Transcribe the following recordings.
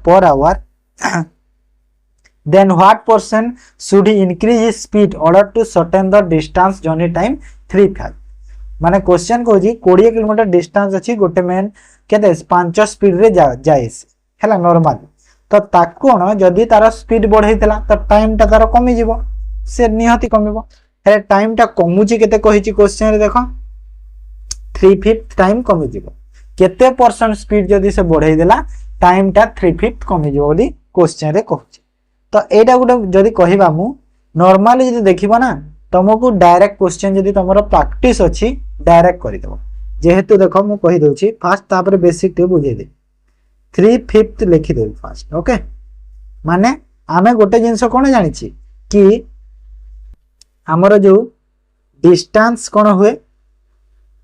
per hour then what person should he increase his speed order to shorten the distance journey time 3 माने question को 20 kilometre distance अच्छी गोटे man केते 5 speed रे जाए हैला नॉर्मल तो ताको न जदी तार स्पीड बढ़ैतला तो टाइम ता तार कमी जीवो से निहति कमिबो हे टाइम ता कमुची केते कहिची क्वेश्चन रे देखो 3/5 टाइम कमी जीवो केते परसेंट स्पीड जदी से बढ़ै देला टाइम ता 3/5 कमी जीवो यदि क्वेश्चन रे कहूची तो एटा गुटे जदी कहिबा मु नॉर्मली जदी देखिबो ना तुमको डायरेक्ट क्वेश्चन जदी तुमरो प्रैक्टिस अछि डायरेक्ट करि देबो जेहेतु देखो मु कहि दोछि फास्ट तापर बेसिक ते बुझे दे 3/5 लिखि दे फास्ट ओके माने आमे गोटे जिंस कोन जानि छी कि हमरो जो डिस्टेंस कोन हुए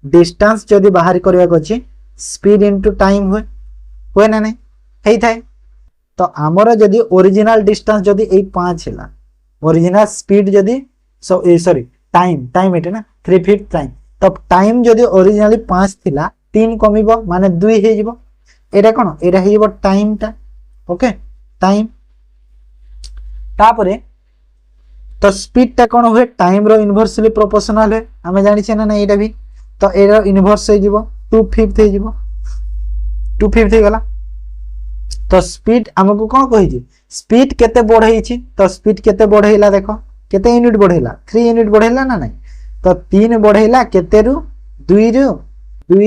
डिस्टेंस जदी बाहर करबा को अछि स्पीड इनटू टाइम हुए ना नहीं हेई थाए तो हमरो जदी ओरिजिनल डिस्टेंस जदी 5 हैला ओरिजिनल स्पीड जदी सॉरी टाइम एटे ना 3/5 टाइम तो टाइम जदी ओरिजिनली 5 थिला 3 कमिबो माने 2 हे जिवो एटा कोन एटा हे जिवो टाइम ता ओके टाइम तापरे तो स्पीड ता कोन हुए टाइम रो इनवर्सली प्रोपोर्शनल है हमें जानि छै ना एटा भी तो एरो इनवर्स हे जिवो 2/5 हे जिवो 2/5 हे गला तो स्पीड हमको कोन कहि छी स्पीड केते बढ़ै छी तो स्पीड केते बढ़ैला देखो केते यूनिट बढ़ैला 3 यूनिट बढ़ैला ना नहीं तो 3 बढ़ैला केते रु 2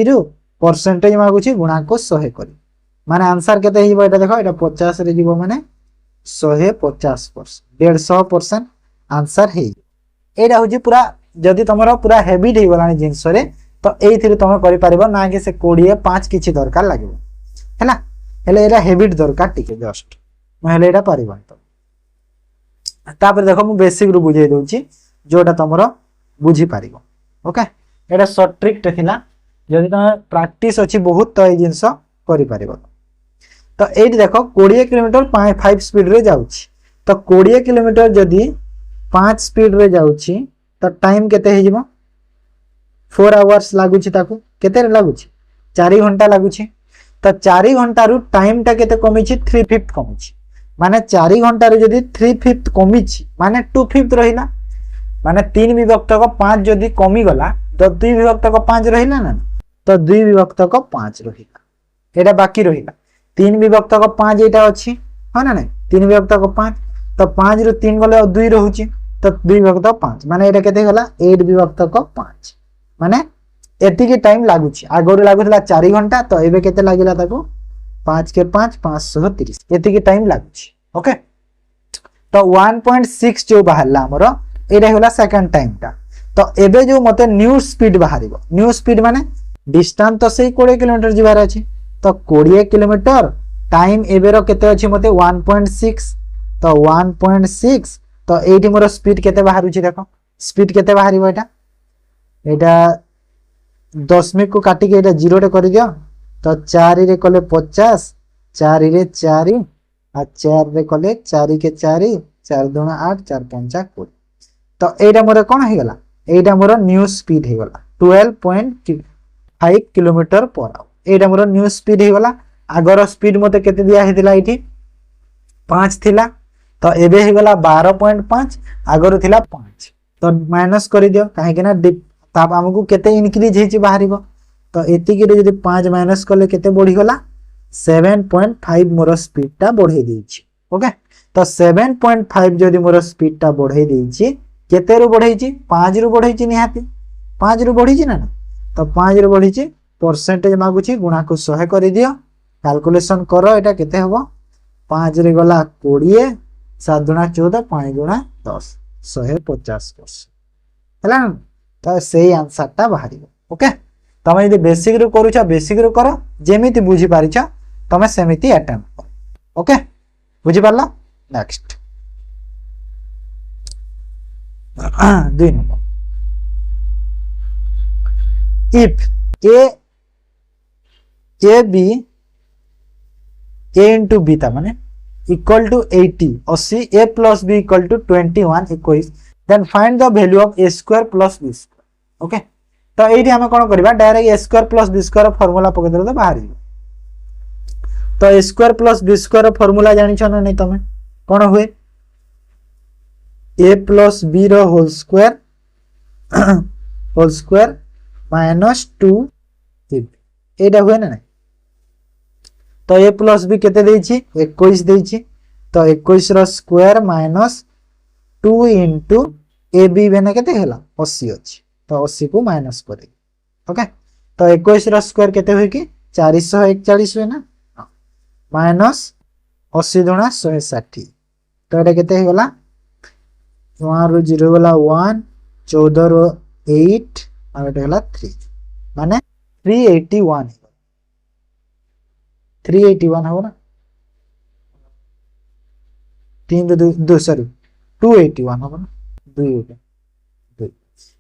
रु परसेंटेज मागु छी गुणा को 100 करी माने आंसर केते हिबो एटा देखो एटा 50 रे जिवो माने 150% 150% आंसर हे एटा होजी पूरा जदी तमरो पूरा हैबिट हे गलानी जिंस रे तो एई थिरे तमे करि पारिबो ना कि से 20 5 किछि दरकार लागबो हैला हेले एरा हैबिट दरकार टिके जस्ट महले एटा पारिबो तो तापर देखो मु बेसिक रु बुझाई दोची जोटा तमरो बुझी पारिबो ओके एटा शॉर्ट ट्रिक टे थिला जदी तमे प्रैक्टिस अछि बहुत तो ए जिंस करि पारिबो तो एठी देखो 20 किलोमीटर 5 स्पीड रे जाउची तो 20 किलोमीटर जदी 5 स्पीड रे जाउची तो टाइम केते हे जिवो 4 आवर्स लागुची ताकू केते रे लागुची 4 घंटा लागुची तो 4 घंटा रु टाइम ता केते कमिची 3/5 कमिची माने 4 घंटा रे जदी 3/5 कमिची माने 2/5 रहिला माने 3 विभक्त को 5 जदी कमी गला तो 2 विभक्त को 5 रहिला ना तो 2 विभक्त को 5 रहिला एटा बाकी रहिला 3 विभक्त को 5 एटा अछि ह ना नहीं 3 विभक्त को 5 तो 5 रु 3 गले 2 रहउची तो 2 विभक्त 5 माने एटा केते गला 8 विभक्त को 5 माने एति के टाइम लागुची आगोर लागुतला 4 घंटा तो एबे केते लागिला ताको 5 के 5 530 एति के टाइम लागुची ओके तो 1.6 जो बाहरला हमरो एटा होला सेकंड टाइम ता तो एबे जो मते न्यू स्पीड बाहरिबो न्यू स्पीड माने डिस्टेंस तो सही 20 किलोमीटर जिबार अछि तो 20 किलोमीटर टाइम एबेरो केते अछि मते 1.6 तो 1.6 तो एठी मोर स्पीड केते बाहरुची देखो स्पीड केते बाहरिबो एटा दशमिक को काटी के एटा 0 रे कर दियो तो 4 रे कले 50 4 रे 4 आ 4 रे कले 4 के 4 4 दूना 8 4 5 20 तो एटा मोर कोन हे गला एटा मोर न्यू स्पीड हे गला 12.5 किलोमीटर पर आवर एटा मोर न्यू स्पीड हे गला आगर स्पीड मते केते दिया हेतिला एठी 5 थिला तो एबे हे गला 12.5 आगर थिला 5 तो माइनस कर दियो काहे के ना ताप हमकु केते इनक्रीज हेची बाहरिबो तो एति के जदी 5 माइनस करले केते बढ़ी गला 7.5 मोर स्पीड ता बढ़े देछि ओके तो 7.5 जदी मोर स्पीड ता बढ़े देछि केते रु बढ़ेछि 5 रु बढ़ेछि निहाती 5 रु बढ़िछि ना तो 5 रु बढ़िछि परसेंटेज मागुछि गुणा को 100 कर दियो कैलकुलेशन करो एटा केते हबो 5 रे गला 20 7 गुणा 14 5 गुणा 10 150% हला तो सही आंसर ता बाहरिबो ओके तमे यदि बेसिक रु करूछ बेसिक रु करो जेमिति बुझी पारिछ तमे सेमिति अटेम्प्ट करो ओके बुझी पारला next 2 number if a b a into b ता माने equal to 80 80 a plus b equal to 21 21 then find the value of a square plus b square okay तो एठी हम कोन करबा direct a square plus b square formula पके देले तो बाहर तो a square plus b square formula जानिछ ना नहीं तमे कोन हुए ए प्लस बी रो होल स्क्वायर माइनस 2 एटा हुए ना नहीं तो ए प्लस बी केते देछि 21 देछि तो 21 रो square minus 2 into a b बेने केते होला 80 अछि तो 80 को माइनस करे ओके तो 21 रो स्क्वायर केते होय कि 441 हुए ना माइनस 80 दुना 160 तो एटा केते होला 1 रो 0 होला 1 14 रो 8 आ एटा होला 3 माने 381 381 हो ना 3 2 सॉरी 281 हो ना 2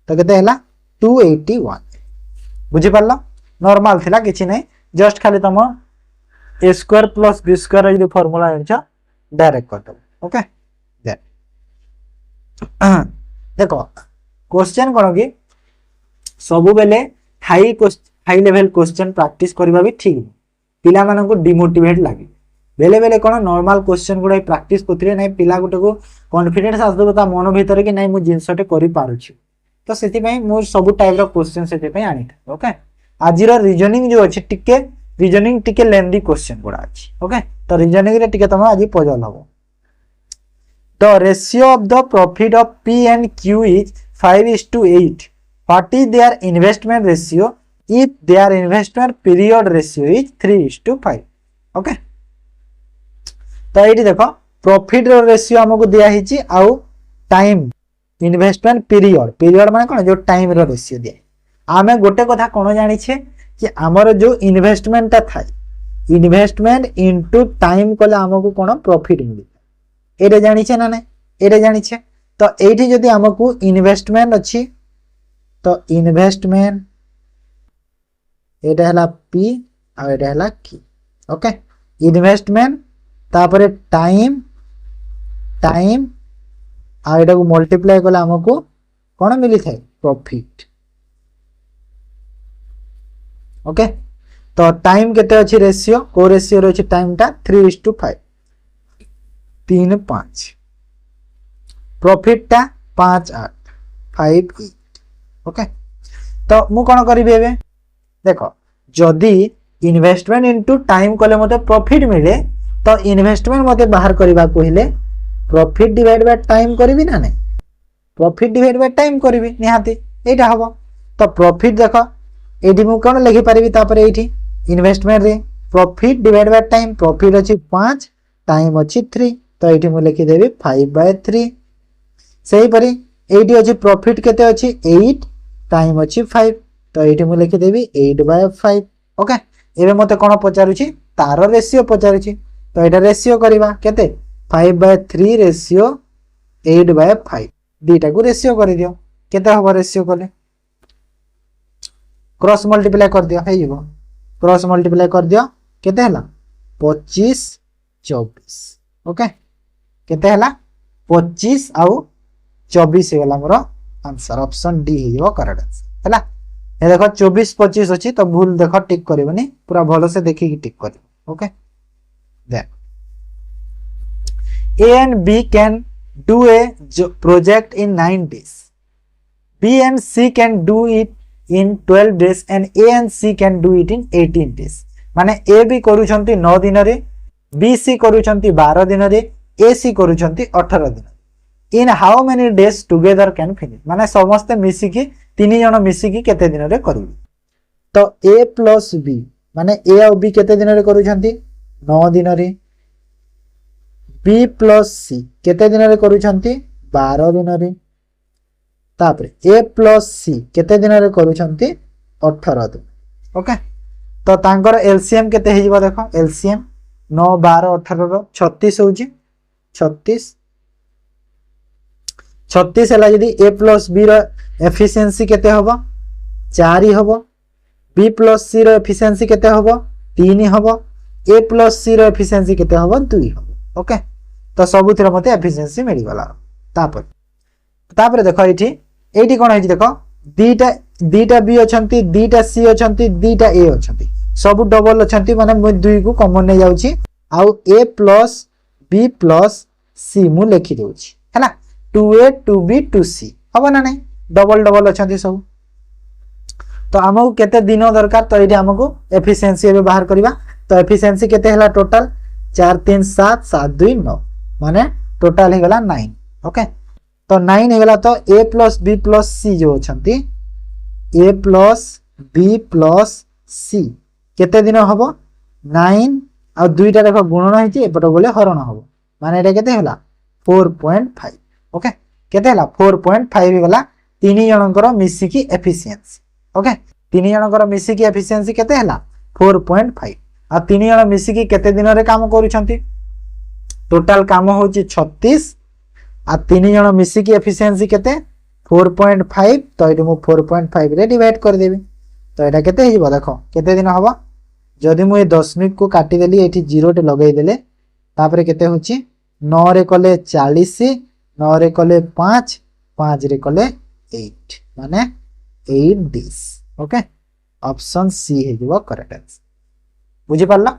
तो केते हला 281 बुझी पारलो नॉर्मल थिला किछि नै जस्ट खाली तम a square plus b square जे फार्मूला जानछ डायरेक्ट कर दो ओके देखो क्वेश्चन कोन कि सब बेले हाई लेवल क्वेश्चन प्रैक्टिस करबा भी ठीक पिला मानन को डिमोटिवेट लागे बेले बेले कोन नॉर्मल क्वेश्चन गुडा प्रैक्टिस करथिले नै पिला गुटे को कॉन्फिडेंस आसदो ता मन भीतर कि नै मु जिंसटे करि पारु छी तो सेति पई मु सब टाइप रो क्वेश्चन सेति पई आनी ओके आज रो रीजनिंग जो अछि टिके रीजनिंग टिके लेंदी क्वेश्चन गुडा अछि ओके तो रीजनिंग रे टिके तम आज पजल हबो the ratio of the profit of P and Q is 5:8 what is their investment ratio if their investment period ratio is 3:5 okay तो ये देखो प्रॉफिट रो रेशियो हमको दिया हिची आउ टाइम इन्वेस्टमेंट पीरियड माने कोन जो टाइम रो रेशियो दिया आमे गोटे कथा कोन जानि छे कि हमर जो इन्वेस्टमेंट ता थाई इन्वेस्टमेंट इनटू टाइम कोले हमको कोन प्रॉफिट मिली एरे जानि छे ना नै एरे जानि छे तो एठी जदी हमको इन्वेस्टमेंट अछि तो इन्वेस्टमेंट एटा हला पी आ एटा हला की ओके इन्वेस्टमेंट तापरे टाइम आ एटा को मल्टीप्लाई करले हमको कोन मिली थाए प्रॉफिट ओके तो टाइम केते अछि रेशियो को रेशियो रो अछि टाइम ता 3:5 3:5 प्रॉफिट ता 5:8 5:8 ओके तो मु कोन करिबे एबे देखो जदी इन्वेस्टमेंट इनटू टाइम कोले मते प्रॉफिट मिले तो इन्वेस्टमेंट मते बाहर करबा कोहिले प्रॉफिट डिवाइड बाय टाइम करबी ना नै प्रॉफिट डिवाइड बाय टाइम करबी निहाती एटा हबो तो प्रॉफिट देखो एडी मु कोन लिखि परिबी तापर एठी इन्वेस्टमेंट रे profit divide by time profit अछि 5 टाइम अछि 3 तो एठी मु लिखि देबी 5/3 सही परी एठी अछि प्रॉफिट केते अछि 8 टाइम अछि 5 तो एठी मु लिखि देबी 8/5 ओके एबे मते कोन पचारुछि तार रेशियो पचारुछि तो एटा रेशियो करबा केते 5/3 रेशियो 8/5 दीटा को रेशियो कर दियो केते हबो रेशियो करले क्रॉस मल्टीप्लाई कर दियो हे जीवो क्रॉस मल्टीप्लाई कर दियो केते हला 25 24 ओके केते हला 25 आउ 24 होला मोर आंसर ऑप्शन डी हियो करेक्ट आंसर हला ए देखो 24 25 अछि तो भूल देखो टिक करबनी पूरा भलो से देखि कि टिक कर okay then A and B can do a project in 9 days B and C can do it in 12 days and A and C can do it in 18 days माने A B करूछंती 9 दिन रे B C करूछंती 12 दिन रे A C करूछंती 18 दिन in how many days together can finish माने समस्त मिसी की तीन जण मिसी की केते दिन रे करबी तो A plus B माने A और B केते दिन रे करूछंती 9 दिन रे B plus C केते दिन रे करूछंती 12 दिन रे तापरे A plus C केते दिन रे करूछंती 18 दिन ओके तो तांकर एलसीएम केते हे जिवो देखो एलसीएम 9 12 18 रो 36 होउची 36 हला जदी A plus B रो एफिशिएंसी केते होबो 4 होबो B plus C रो एफिशिएंसी केते होबो 3 होबो A plus C रो एफिशिएंसी केते होबो 2 होबो ओके तो सबुतिर मते एफिशिएंसी मिली गला तापर देखो एठी कोन है देखो दीटा बी अछंती दीटा सी अछंती दीटा ए अछंती सब डबल अच्छा माने मुझे 2 को कॉमन नहीं जाऊँगी आउ a plus b plus c मु लिखि देउछि हैला 2a 2b 2c हबो ना नहीं डबल डबल अच्छा सब तो आमको केते दिन दरकार तो ये आमको एफिशिएंसी एबे बाहर करबा तो एफिशिएंसी केते हला टोटल 4 3 7 7 2 9 माने टोटल हे गला 9 ओके तो 9 हे गला तो a plus b plus c जो अछंती a plus b plus c केते दिन हबो 9 आ दुईटा देखो गुणन होइछि एपट बोले हरण हबो माने एटा केते हला 4.5 ओके केते हला 4.5 गला तीन जनकर मिसिकी एफिशिएंसी ओके तीन जनकर मिसिकी एफिशिएंसी केते हला 4.5 आ तीन जन मिसिकी केते दिन रे काम करूछंती टोटल काम होछि 36 आ तीन जन मिसिकी एफिशिएंसी केते 4.5 तो एटा मु 4.5 रे डिवाइड कर देबी तो एटा केते हिबो देखो केते दिन हबो जदि मु ए दशमिक को काटी देली एठी 0 टे लगै देले तापरे केते होछि 9 रे कले 40 9 रे कले 5 5 रे कले 8 माने 8 दिस ओके ऑप्शन सी हे जिवो करेक्ट आंसर बुझी पारला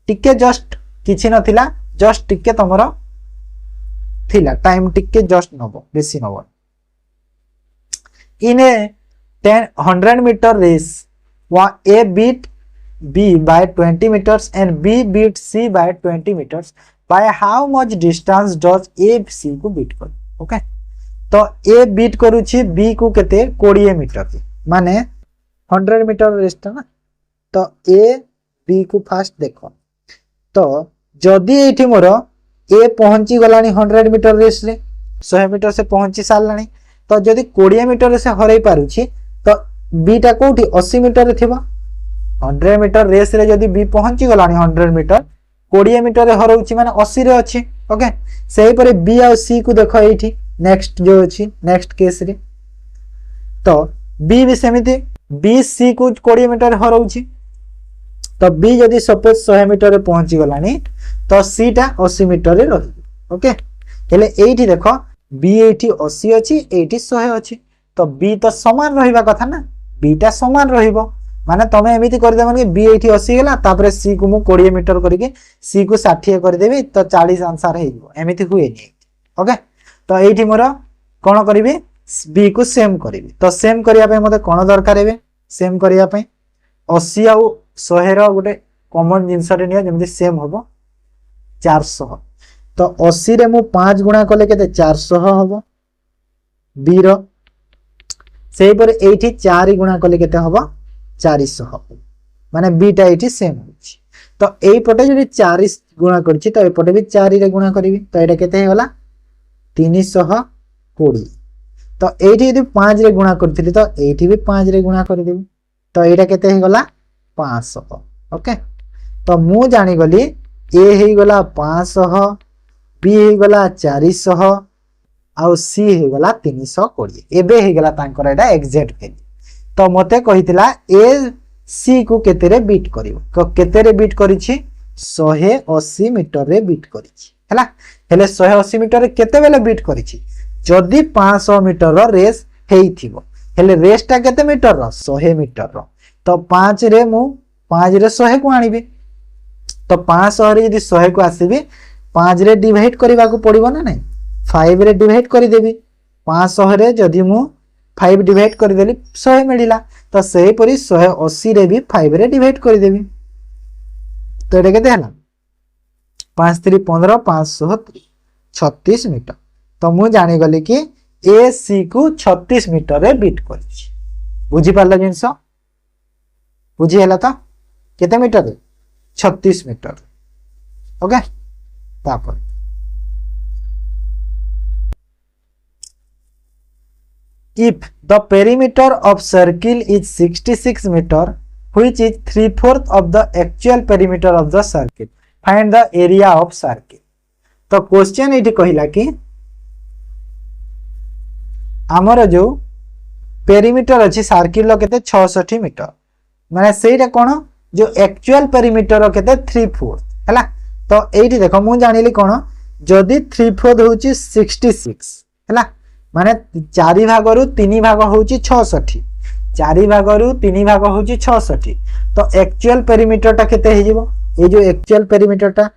टिके जस्ट किछि नथिला जस्ट टिके तमरो थिला टाइम टिके जस्ट नबो बेसी नबो इन ए 100 meter race A beat B by 20 meters and B beat C by 20 meters by how much distance does A C को beat कर ओके तो A beat करूछि B को केते 20 मीटर के माने 100 मीटर रेस ना तो A B को फास्ट देखो तो जदि एठी मोर A पहुंची गलानी 100 मीटर रेस रे 100 मीटर से पहुंची सारलानी तो जदि 20 मीटर से हरई पारुछि तो B टा कोठी 80 मीटर रे थिबा 100 मीटर रेस रे जदि B पहुंची गलानी 100 मीटर 20 मीटर रे हरउछि माने 80 रे अछि ओके सेही परे B आ C को देखो एठी नेक्स्ट जो अछि नेक्स्ट केस रे तो B भी सेमिति B C को 20 मीटर हरउछि तो B जदि सपोज 100 मीटर रे पहुंची गलानी तो C टा 80 मीटर रे रहि ओके हेले एठी देखो B एठी 80 अछि एठी 100 अछि तो B तो समान रहिबा कथा ना B टा समान रहिबो माने तमे एमिति कर देबन कि B एठी 80 गेला तापरे C को मु 20 मीटर करके C को 60 कर देबी तो 40 आंसर हे जिवो एमिति हुए नि ओके तो एठी मोर कोन करिवे B को सेम करिवे तो सेम करिया पे मते कोन दरकार हेबे सेम करिया पे 80 आ 100 रो गोटे कॉमन जिंस रे निया जेमि सेम होबो 400 तो 80 रे मु 5 गुणा कले केते 400 होबो B रो सेही पर एठी 4 गुणा कले केते होबो 400 माने B टा एठी सेम होछि तो एई पटे जदि 4 गुणा करछि तो ए पटे भी 4 रे गुणा करिवि तो एटा केते हेला 320 तो एठी यदि 5 रे गुणा करथिली तो एठी भी 5 रे गुणा कर देबी तो एटा केते हे गला 500 ओके तो मु जानि गली ए हे गला 500 B हे गला 400 आउ C हे गला 320 एबे हे गला तांकर एटा एग्जैक्ट वैल्यू तो मते कहितला A C को केते रे बीट करिवो को केते रे बीट करिछि 180 मीटर रे बीट करिछि हैला हेले 180 मीटर रे केते बेले बीट करिछि जदि 500 मीटर रो रेस हेइथिबो हेले रेस टा केते मीटर रो 100 मीटर रो तो 5 रे मु 5 रे 100 को आनिबे तो 500 रे यदि 100 को आसीबे 5 रे डिवाइड करबा को पड़िबो ना नहीं 5 रे डिवाइड करि देबी 500 रे जदि मु 5 डिवाइड कर देली 100 मिलिला तो सही परी 180 रे भी 5 रे डिवाइड कर देबी तो एटा केते हला 5 3 15 530 36 मीटर तो मु जानि गली कि ए सी को 36 मीटर रे बीट करछि बुझी पारला जिंस बुझी हला तो केते मीटर रे 36 मीटर ओके तापर if the perimeter of circle is 66 meter which is 3/4 of the actual perimeter of the circle find the area of circle तो क्वेश्चन एठी कहिला कि हमर जो पेरीमीटर अछि सर्किल केते 66 मीटर माने सेटा कोन जो एक्चुअल पेरीमीटर केते 3/4 हैला तो एठी देखो मु जानिली कोन जदी 3/4 होची 66 हैला माने 4 भाग रु 3 भाग होची 66 चारि भाग रु 3 भाग होची 66 तो एक्चुअल पेरीमीटर टा केते हे जीवो ए जो एक्चुअल पेरीमीटर टा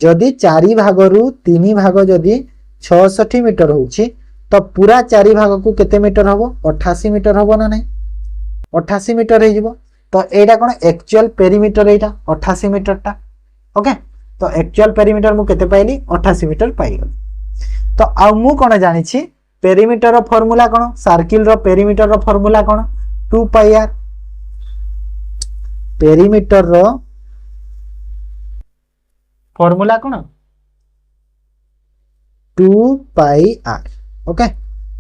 जदी 4 भाग रु 3 भाग जदी 66 मीटर होची तो पूरा 4 भाग को केते मीटर हबो 88 मीटर हबो ना नहीं 88 मीटर हे जीवो तो एटा कोन एक्चुअल पेरीमीटर एटा 88 मीटर टा ओके तो एक्चुअल पेरीमीटर मु केते पाइली 88 मीटर पाई गल तो आ मु कोन जानि छी पेरीमीटर रो फार्मूला कोन सर्किल रो पेरीमीटर रो फार्मूला कोन 2 पाई आर पेरीमीटर रो फार्मूला कोन 2 पाई आर ओके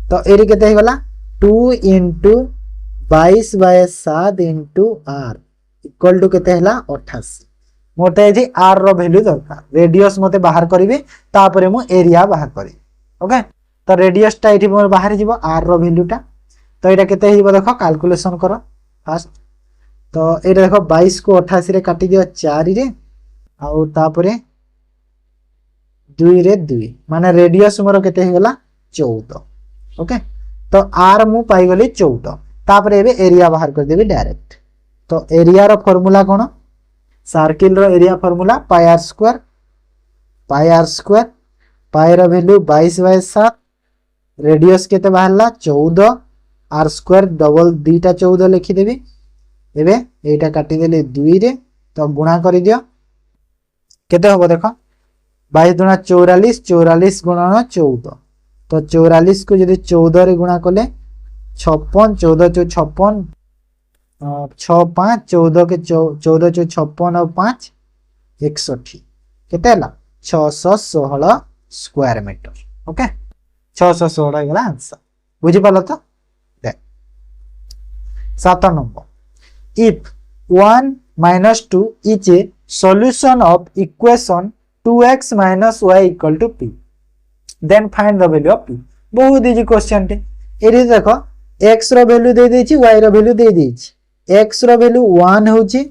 तो एरी केते हे गला 2 into 22/7 into r equal to केते हला 88 मोटे एजी r रो वैल्यू दरकार रेडियस मते बाहर करिवे तापरे मु एरिया बाहर करी ओके तो रेडियस टा एठी मोर बाहर जीवो r रो वैल्यू टा तो एटा केते हिबो देखो कैलकुलेशन करो फास्ट तो एटा देखो 22 को 88 रे काटी दियो 4 रे आ तापरे 2 रे 2 माने रेडियस मोर केते हिगला 14 ओके तो r मु पाई गली 14 तापरे एबे एरिया बाहर कर देबी डायरेक्ट तो एरिया रो फार्मूला कोन सर्किल रो एरिया फार्मूला पाई r स्क्वायर पाई रो वैल्यू 22/7 रेडियस केते बाहरला 14 r स्क्वायर डबल दीटा 14 लिखि देबी एबे एटा काटी देले 2 रे तो गुणा करि दियो केते होबो देखो 22 दुना 44 44 गुणन 14 तो 44 को यदि 14 रे गुणा कले 56 14 चो 56 6 5 14 के 14 चो 56 और 5 61 केते हला 616 स्क्वायर मीटर ओके 616 गला आंसर बुझी पालो तो दे 7 number if 1 minus 2 is a solution of equation 2x minus y equal to p then find the value of p बहुत इजी क्वेश्चन टे एरी देखो x रो वैल्यू दे देछि y रो वैल्यू दे देछि x रो वैल्यू 1 होछि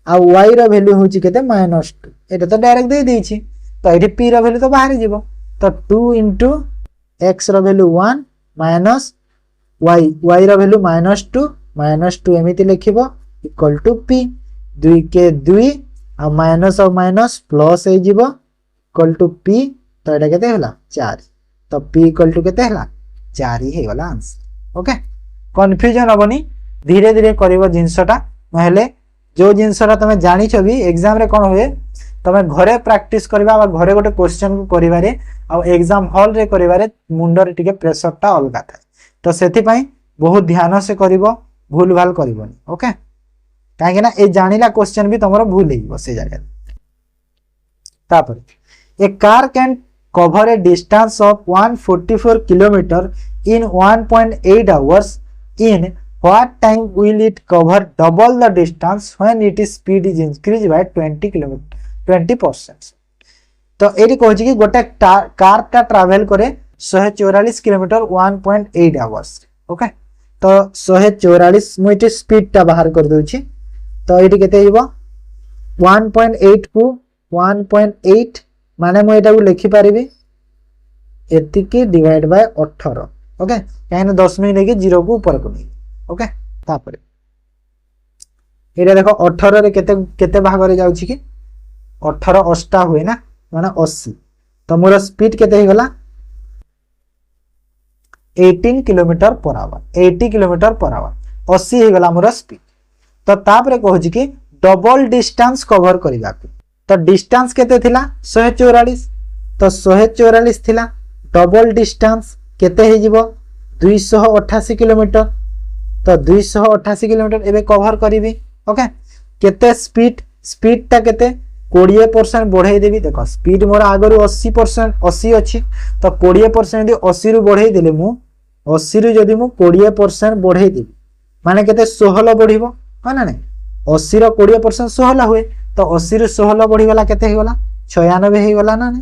आ y रो वैल्यू होछि केते -2 एटा तो डायरेक्ट दे देछि तो एठी p रो वैल्यू तो बाहर जीवो तो 2 into x रो वैल्यू 1 minus y रो वैल्यू -2 एमिति लिखिबो इक्वल टू p 2 के 2 आ माइनस और माइनस प्लस हे जीवो इक्वल टू p तो एटा केते होला 4 तो p इक्वल टू केते होला 4 ही होला आंसर ओके कंफ्यूजन होबनी धीरे धीरे करिवो जिंसटा नहले जो जिंसटा तमे जानि छबी एग्जाम रे कोन होए तमे घरे प्रैक्टिस करबा आ घरे गोटे क्वेश्चन को करिवारे आ एग्जाम हॉल रे करिवारे मुंडो रे टिके प्रेशर टा अलगा थाए तो सेति पई बहुत ध्यान से करिवो भूल भाल करिवोनी ओके काहे ना ए जानिला क्वेश्चन भी तमरो भूल हेइबो से जगह तापर a car can cover a distance of 144 km in 1.8 hours in what time will it cover double the distance when its speed is increased by 20% तो एरी कहै छी कि गोटे कार टा ट्रैवल करे 144 किलोमीटर 1.8 आवर्स ओके तो 144 मु इटे स्पीड टा बाहर कर दउ छी तो एटी केते हिबो 1.8 को 1.8 माने मु एटा को लिखि परिबी एतिकी डिवाइड बाय 18 ओके काहे 10 में लेके 0 को ऊपर को नहीं ओके तापर एटा देखो 18 रे केते केते भाग रे जाउ छी कि 18 अष्टा हुए ना माने 80 तो मोर स्पीड केते हे गला 18 kilometre per hour 80 kilometre per hour 80 हे गला मोर स्पीड तो तापर कहू छी कि डबल डिस्टेंस कवर करिबा तो डिस्टेंस केते थिला 144 तो 144 थिला डबल डिस्टेंस केते हे जीवो 288 किलोमीटर तो 288 किलोमीटर एबे कवर करिवि ओके केते स्पीड ता केते 20% बढ़ाई देबी देखो स्पीड मोर आगरु 80% 80 अछि तो 20% यदि 80 रु बढ़ाई देले मु 80 रु जदि मु 20% बढ़ाई देबी माने केते 16 बढ़िबो ह ना नै 80 रो 20% 16 हुए तो 80 रु 16 बढ़ी गला केते हे गला 96 हे गला ना नै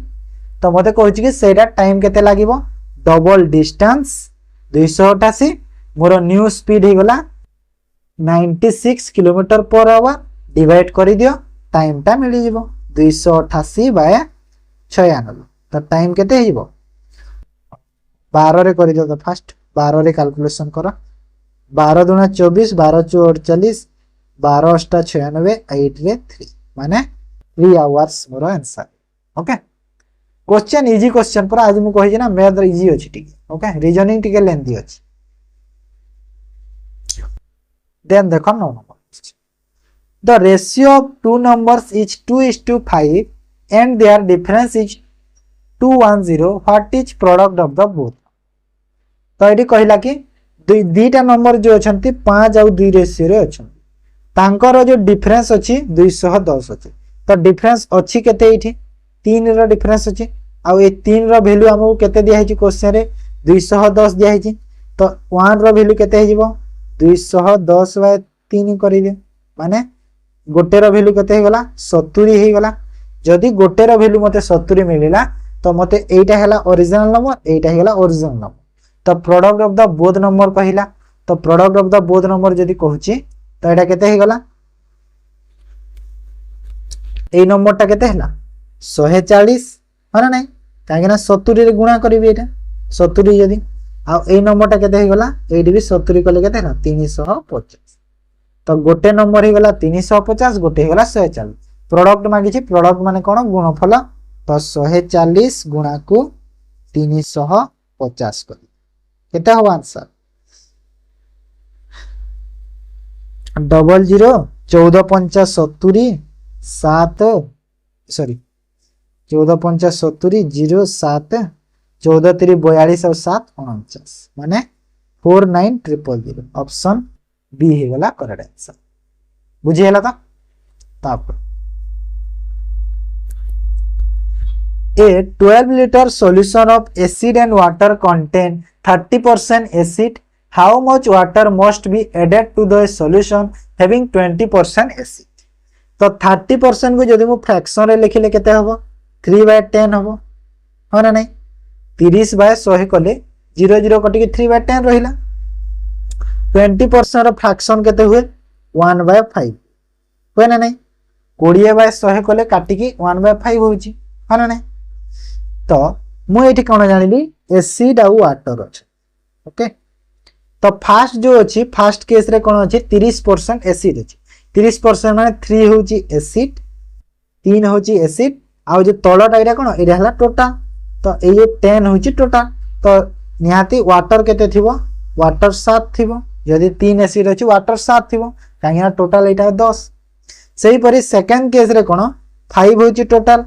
तो मते कहू छी कि सेटा टाइम केते लागिवो डबल डिस्टेंस 288 मोर न्यू स्पीड हे गला 96 किलोमीटर पर आवर डिवाइड करि दियो टाइम टा मिली जीवो 288 बाय 96 तो टाइम केते हे जीवो 12 रे करि दियो तो फर्स्ट 12 रे कैलकुलेशन करो 12 दूना 24 12 चौ 48 12 अष्टा 96 8 रे 3 माने 3 आवर्स मोर answer okay question easy question पर आज मु कहि ना मैथ इजी अछि ठीक ओके रीजनिंग टिके लेंथी अछि देन देखो 9 number the ratio of two numbers is 2:5 and their difference is 210 what is product of the both तो ये कहला कि दुईटा नंबर जो अछंती 5 और 2 रेशियो रे अछंती तांकर जो डिफरेंस अछि 210 अछि तो डिफरेंस अछि केते एठी 3 रो डिफरेंस अछि आ ए 3 रो वैल्यू हमहु केते दिया हिची क्वेश्चन रे 210 दिया हिची तो 1 रो वैल्यू केते हिजबो 210 बाय 3 करिवे माने गोटे रो वैल्यू केते हेगला 70 हेगला जदी गोटे रो वैल्यू मते 70 मिलिला तो मते एटा हैला ओरिजिनल नंबर एटा हेगला ओरिजिनल नंबर तो product of the both number कहिला तो product of the both number जदी कहूची तो एटा केते हेगला ए नंबर टा केते हैला 140 माने नै काहे ना 70 रे गुणा करबी एटा 70 जदी आ ए नंबर टा केते हेगला एडी भी 70 कले केते हैला 350 तो गोटे नंबर ही गला 350 गोटे ही गला 140 प्रोडक्ट मांगी छी प्रोडक्ट माने कोन गुणफल तो 140 गुणा को 350 कर केते हो आंसर 00 14 5 70 7 सॉरी 14 5 70 0 7 14 3 42 और 7 49 माने 49000 ऑप्शन बी हे गला करेक्ट आंसर बुझी हैला तो तापर a 12 liter solution of acid and water contain 30% acid how much water must be added to the solution having 20% acid तो 30% को जदि मु फ्रैक्शन रे लिखिले केते हबो 3/10 हबो हो ना नहीं 30 बाय 100 कले 0 0 कटि के 3/10 रहिला 20% फ्रैक्शन केते हुए 1/5 हुए ना नहीं 20 बाय 100 कले काटी की 1/5 होउची हो ना नहीं तो मु एठी कोन जानिली एसिड आ वाटर अछि ओके तो फास्ट जो अछि फास्ट केस रे कोन अछि 30% एसिड अछि 30% माने 3 होउची एसिड 3 होउची एसिड आ जो तळटा इरा कोन इरा हला टोटल तो ए 10 होउची टोटल तो निहाती वाटर केते थिबो वाटर 7 थिबो यदि 3 एसिड अछि वाटर 7 थिबो काहेना टोटल एटा 10 सेही परी सेकंड केस रे कोन 5 होउची टोटल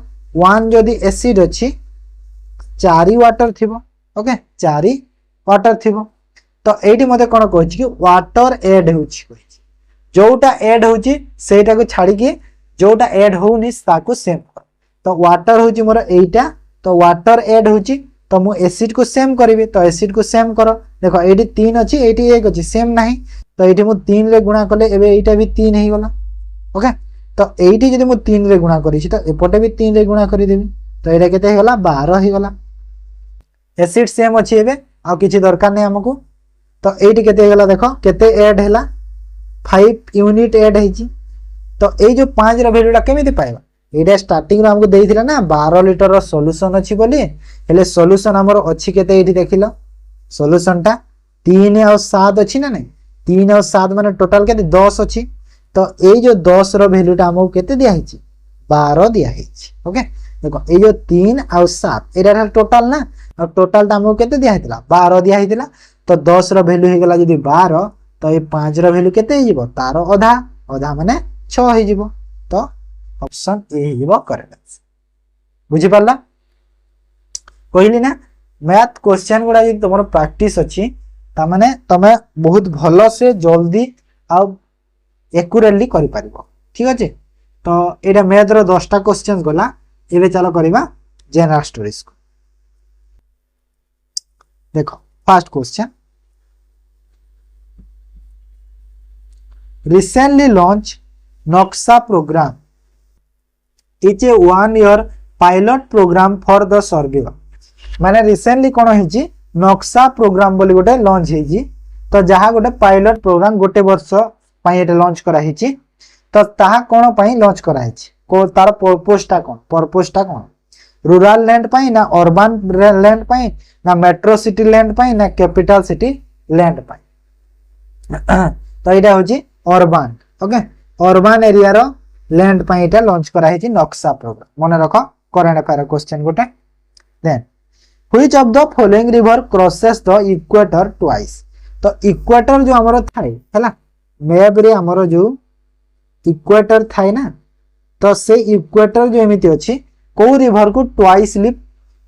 1 जदि एसिड अछि 4 वाटर थिबो ओके 4 वाटर थिबो तो एठी मते कोन कहछि कि वाटर ऐड होउची कहछि जोटा ऐड होउची सेटा को छाडी कि जोटा ऐड होउनी ताको सेम कर तो वाटर होउची मोर एटा तो वाटर ऐड होउची तो मु एसिड को सेम करिवे तो एसिड को सेम करो देखो एठी 3 अछि एठी 1 अछि सेम नाही तो एठी मु 3 रे गुणा करले एबे एटा भी 3 हेई गला ओके तो एठी जदि मु 3 रे गुणा करिछि तो एपटे भी 3 रे गुणा करि देबी तो एटा केते हेगला 12 हेई गला एसिड सेम अछि एबे आ किछि दरकार नै हमकु तो एठी केते हेगला देखो केते ऐड हैला 5 यूनिट ऐड हेछि तो ए जो 5 रा वैल्यूटा केमिति पाइबा एटा स्टार्टिंग रे हमकु देइथिला ना 12 लीटर रो सॉल्यूशन अछि बोली हेले सॉल्यूशन हमर अछि केते एठी देखिलो सॉल्यूशन टा 3 और 7 अछि ना नै 3 और 7 माने टोटल केते 10 अछि तो ए जो 10 रो वैल्यूटा हमकु केते दिया हेछि 12 दिया हेछि ओके देखो ए जो 3 और 7 एटा टोटल ना और टोटल टा हमकु केते दिया हेतिला 12 दिया हेतिला तो 10 रो वैल्यू हे गेला जदी 12 तो ए 5 रो वैल्यू केते हे जिवो तार आधा आधा माने 6 हे जिवो तो ऑप्शन ए हे जिवो करेक्ट आंसर बुझि परला कहली ना मैथ क्वेश्चन गुडा जदी तमरो प्रैक्टिस अछि ता माने तमे बहुत भलो से जल्दी आ एक्यूरेटली करि पारिबो ठीक अछि तो एटा मैथ रो 10 टा क्वेश्चन गला एबे चलो करिबा जनरल स्टोरीज को देखो first question recently launched Noxa program. It's a 1 year pilot program for the survivor. माने recently कोन हेची Noxa program बोली गोटे लॉन्च हेची तो जहा गोटे पायलट प्रोग्राम गोटे वर्ष पई एटा लॉन्च करा हेची तो ताहा कोन पई लॉन्च करा हेची को तार पर्पस टा कोन रूरल लैंड पई ना अर्बन लैंड पई ना मेट्रो सिटी लैंड पई ना कैपिटल सिटी लैंड पई तो यहाँ हूँ अर्बान ओके अर्बान एरिया रो लैंड पाई एटा लॉन्च करा है नक्शा प्रोग्राम मन रख करंट अफेयर क्वेश्चन गोटे then which of the following river crosses the equator twice तो इक्वेटर जो हमरो थाए हैला मैप रे हमरो जो इक्वेटर थाए ना तो से इक्वेटर जो एमिति अछि को रिवर को ट्वाइस लिप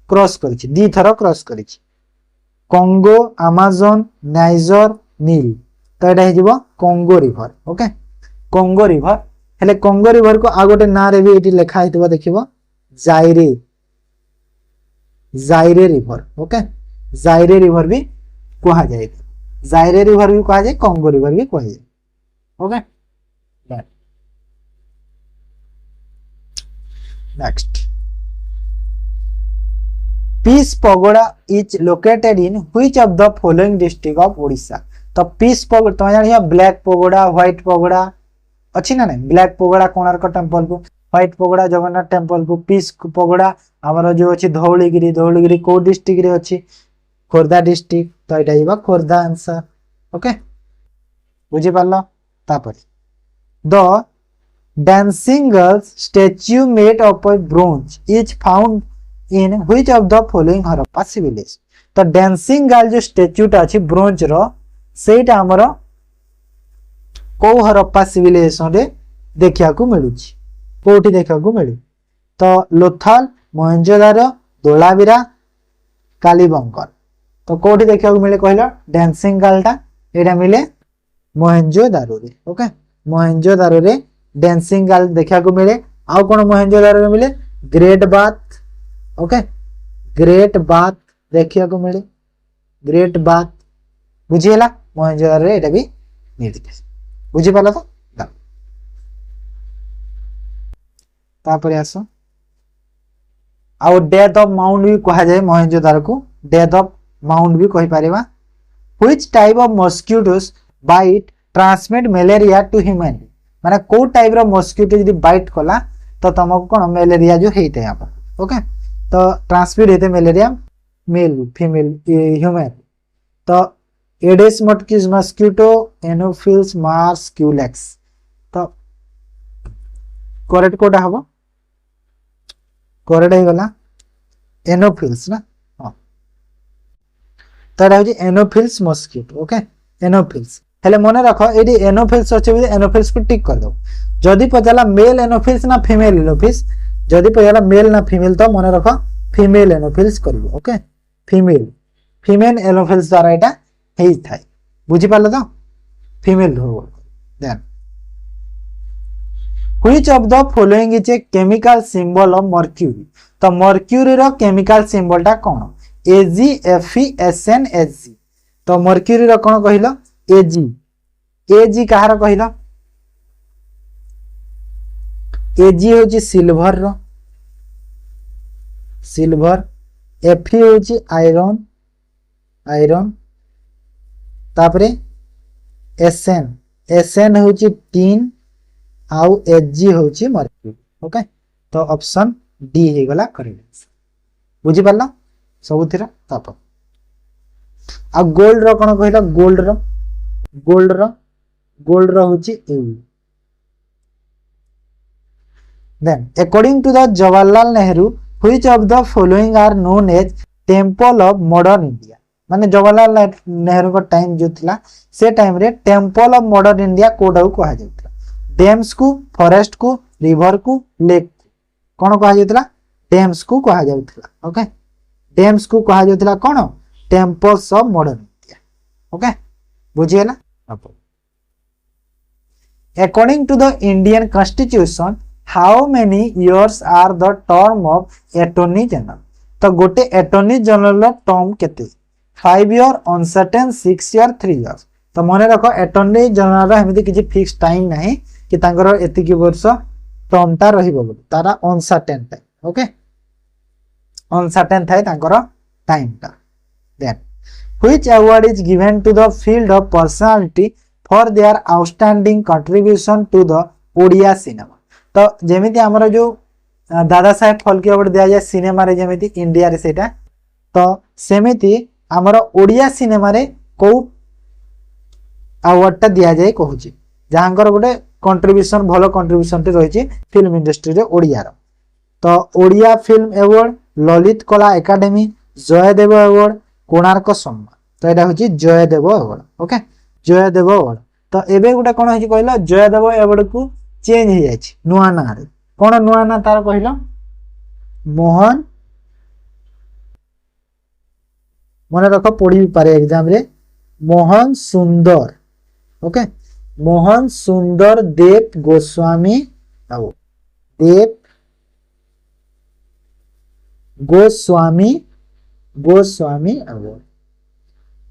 क्रॉस करिछि दी थर क्रॉस करिछि कोंगो अमेज़न नाइजर नील तो एटा हे जिवो Congo river okay Congo river हेले कोंगो रिवर को आ गोटे ना रे भी एटी लिखा हितबो देखिबो Zaire Zaire river okay Zaire river भी कहा जाए जायरे रिवर भी कहा जाए कोंगो रिवर भी कहा जाए okay next peace pagoda is located in which of the following district of Odisha तो पीस पगोड़ा तुम जानियो ब्लैक पगोड़ा व्हाइट पगोड़ा अच्छी ना नहीं ब्लैक पगोड़ा कोणार्क टेंपल को व्हाइट पगोड़ा जगन्नाथ टेंपल को पीस पगोड़ा आमर जो अच्छी धौलीगिरी को डिस्ट्रिक्ट रे अच्छी खोर्धा डिस्ट्रिक्ट तो यहाँ जावा खोर्धा आंसर ओके बुझी पारल तापर the dancing girls statue made of bronze is found in which of the following Harappa civilisation तो डांसिंग गर्ल जो स्टैच्यूटा अच्छी ब्रोंज रो सेटा हमर को हरप्पा सिविलाइजेशन रे देखिया को मिलुची कोठी देखा को मिलु तो लोथल मोहनजोदारो धोलावीरा कालीबंकर तो कोठी देखा को मिले कहला डांसिंग गर्लटा एटा मिले मोहनजोदारो रे ओके मोहनजोदारो रे डांसिंग गर्ल देखा को मिले आउ कोन मोहनजोदारो रे मिले great bath okay great bath देखिया को मिले ग्रेट बाथ बुझिएला मोहनजोदारो रे एटा भी मिलते बुझी पाला तो तापर आसो आउ डेथ ऑफ माउंट भी कहा जाए मोहनजोदारो को डेथ ऑफ माउंट भी कहि पारेबा which type of mosquitoes bite transmit malaria to human माने को टाइप रो मस्किटो यदि बाइट कला तो तुमको कोन मलेरिया जो हेते यहाँ पर ओके तो ट्रांसमिट हेते मलेरिया मेल फीमेल ह्यूमन तो एडिस मस्किटो एनोफिल्स मार्सक्यूलेक्स तो करेक्ट कोटा हबो करेक्ट गला एनोफिल्स ना हाँ तो एनोफिल्स मस्किटो ओके एनोफिल्स हेले मन रख ये एनोफिल्स अच्छे एनोफिल्स को टिक कर दो जदि पचाला मेल एनोफिल्स ना फीमेल एनोफिल्स जदि पचाला मेल ना फीमेल तो मन रख फीमेल एनोफिल्स करिवो ओके फीमेल फीमेल एनोफिल्स द्वारा एटा हेई थाए बुझी पारल तो फीमेल हो then which of the following is a chemical symbol of mercury तो मर्क्यूरी रो केमिकल सिंबल टा कोन AgFeSnHg तो मर्क्यूरी रो कोन कहिलो Ag कहार कहिलो Ag होची सिल्वर रो सिल्वर Fe होची आयरन आयरन तापरे Sn होची टीन आउ Hg होची मर्क्यूरी ओके तो ऑप्शन डी हे गला करेक्ट बुझी पारला सबुथिरा ताप आ गोल्ड रो कोन कहिला गोल्ड रो होची ए then according to the Jawaharlal Nehru which of the following are known as temple of modern India माने जवाहरलाल नेहरू को टाइम जो थिला से टाइम रे टेंपल ऑफ मॉडर्न इंडिया कोडा को कहा जाउतला डैम्स को फॉरेस्ट को रिवर को लेक कोन कहा जाउतला डैम्स को कहा जाउतला ओके डैम्स को कहा जाउतला कोन temples of modern India okay बुझिएला according to the Indian constitution how many years are the term of attorney general तो गोटे अटॉर्नी जनरल टर्म केते 5 ईयर अनसर्टेन 6 ईयर 3 इयर्स तो मन रख अटॉर्नी जनरल एमिति किछि फिक्स टाइम नाही कि तांकर एति कि वर्ष टर्म ता रहिबो बोली तारा अनसर्टेन टाइम ओके अनसर्टेन थाए तांकर टाइम ता then which award is given to the field of personality for their outstanding contribution to the Odia cinema तो जेमिति हमर जो दादा साहेब फाल्के अवार्ड दिया जाय सिनेमा रे जेमिति इंडिया रे सेटा तो सेमिति हमर ओडिया सिनेमा रे को अवार्ड टा दिया जाए कहूँ जहाँकर गोटे कंट्रीब्यूशन भल कंट्रीब्यूशन रही फिल्म इंडस्ट्री रे ओडियार तो ओडिया फिल्म अवार्ड ललित कला एकाडेमी जयदेव अवार्ड कोणार्क सम्मान तो यहाँ हूँ Jaydev award okay Jaydev award तो एबे गोटे कौन है कहला जयदेव अवार्ड को चेंज हो जाए नुआ ना कौन नुआ ना तार कहल मोहन मन रख पढ़ी पारे एग्जाम रे मोहन सुंदर ओके मोहन सुंदर देव गोस्वामी देव गोस्वामी अवार्ड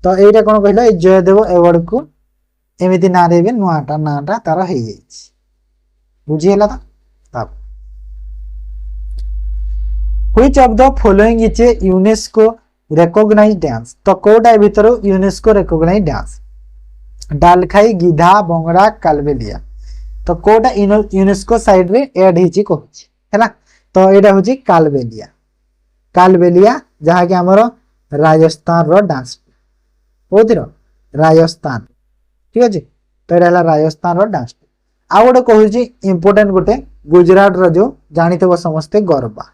तो यहाँ कौन कहला जयदेव अवार्ड को एमती ना रे नाटा तार हो बुझीगला तो which of the following is a UNESCO recognised dance तो कोटा भीतर UNESCO recognised dance Dalkhai Giddha Bhangra Kalbelia तो कोटा यूनेस्को साइड रे ऐड हिची कहूची हैला तो एटा होची कालबेलिया कालबेलिया जहा कि हमर राजस्थान रो डांस कोथिर राजस्थान ठीक अछि तो एटा हला राजस्थान रो डांस आ गोटे कहूची इंपोर्टेंट गोटे गुजरात रो जो जानितबो समस्त गरबा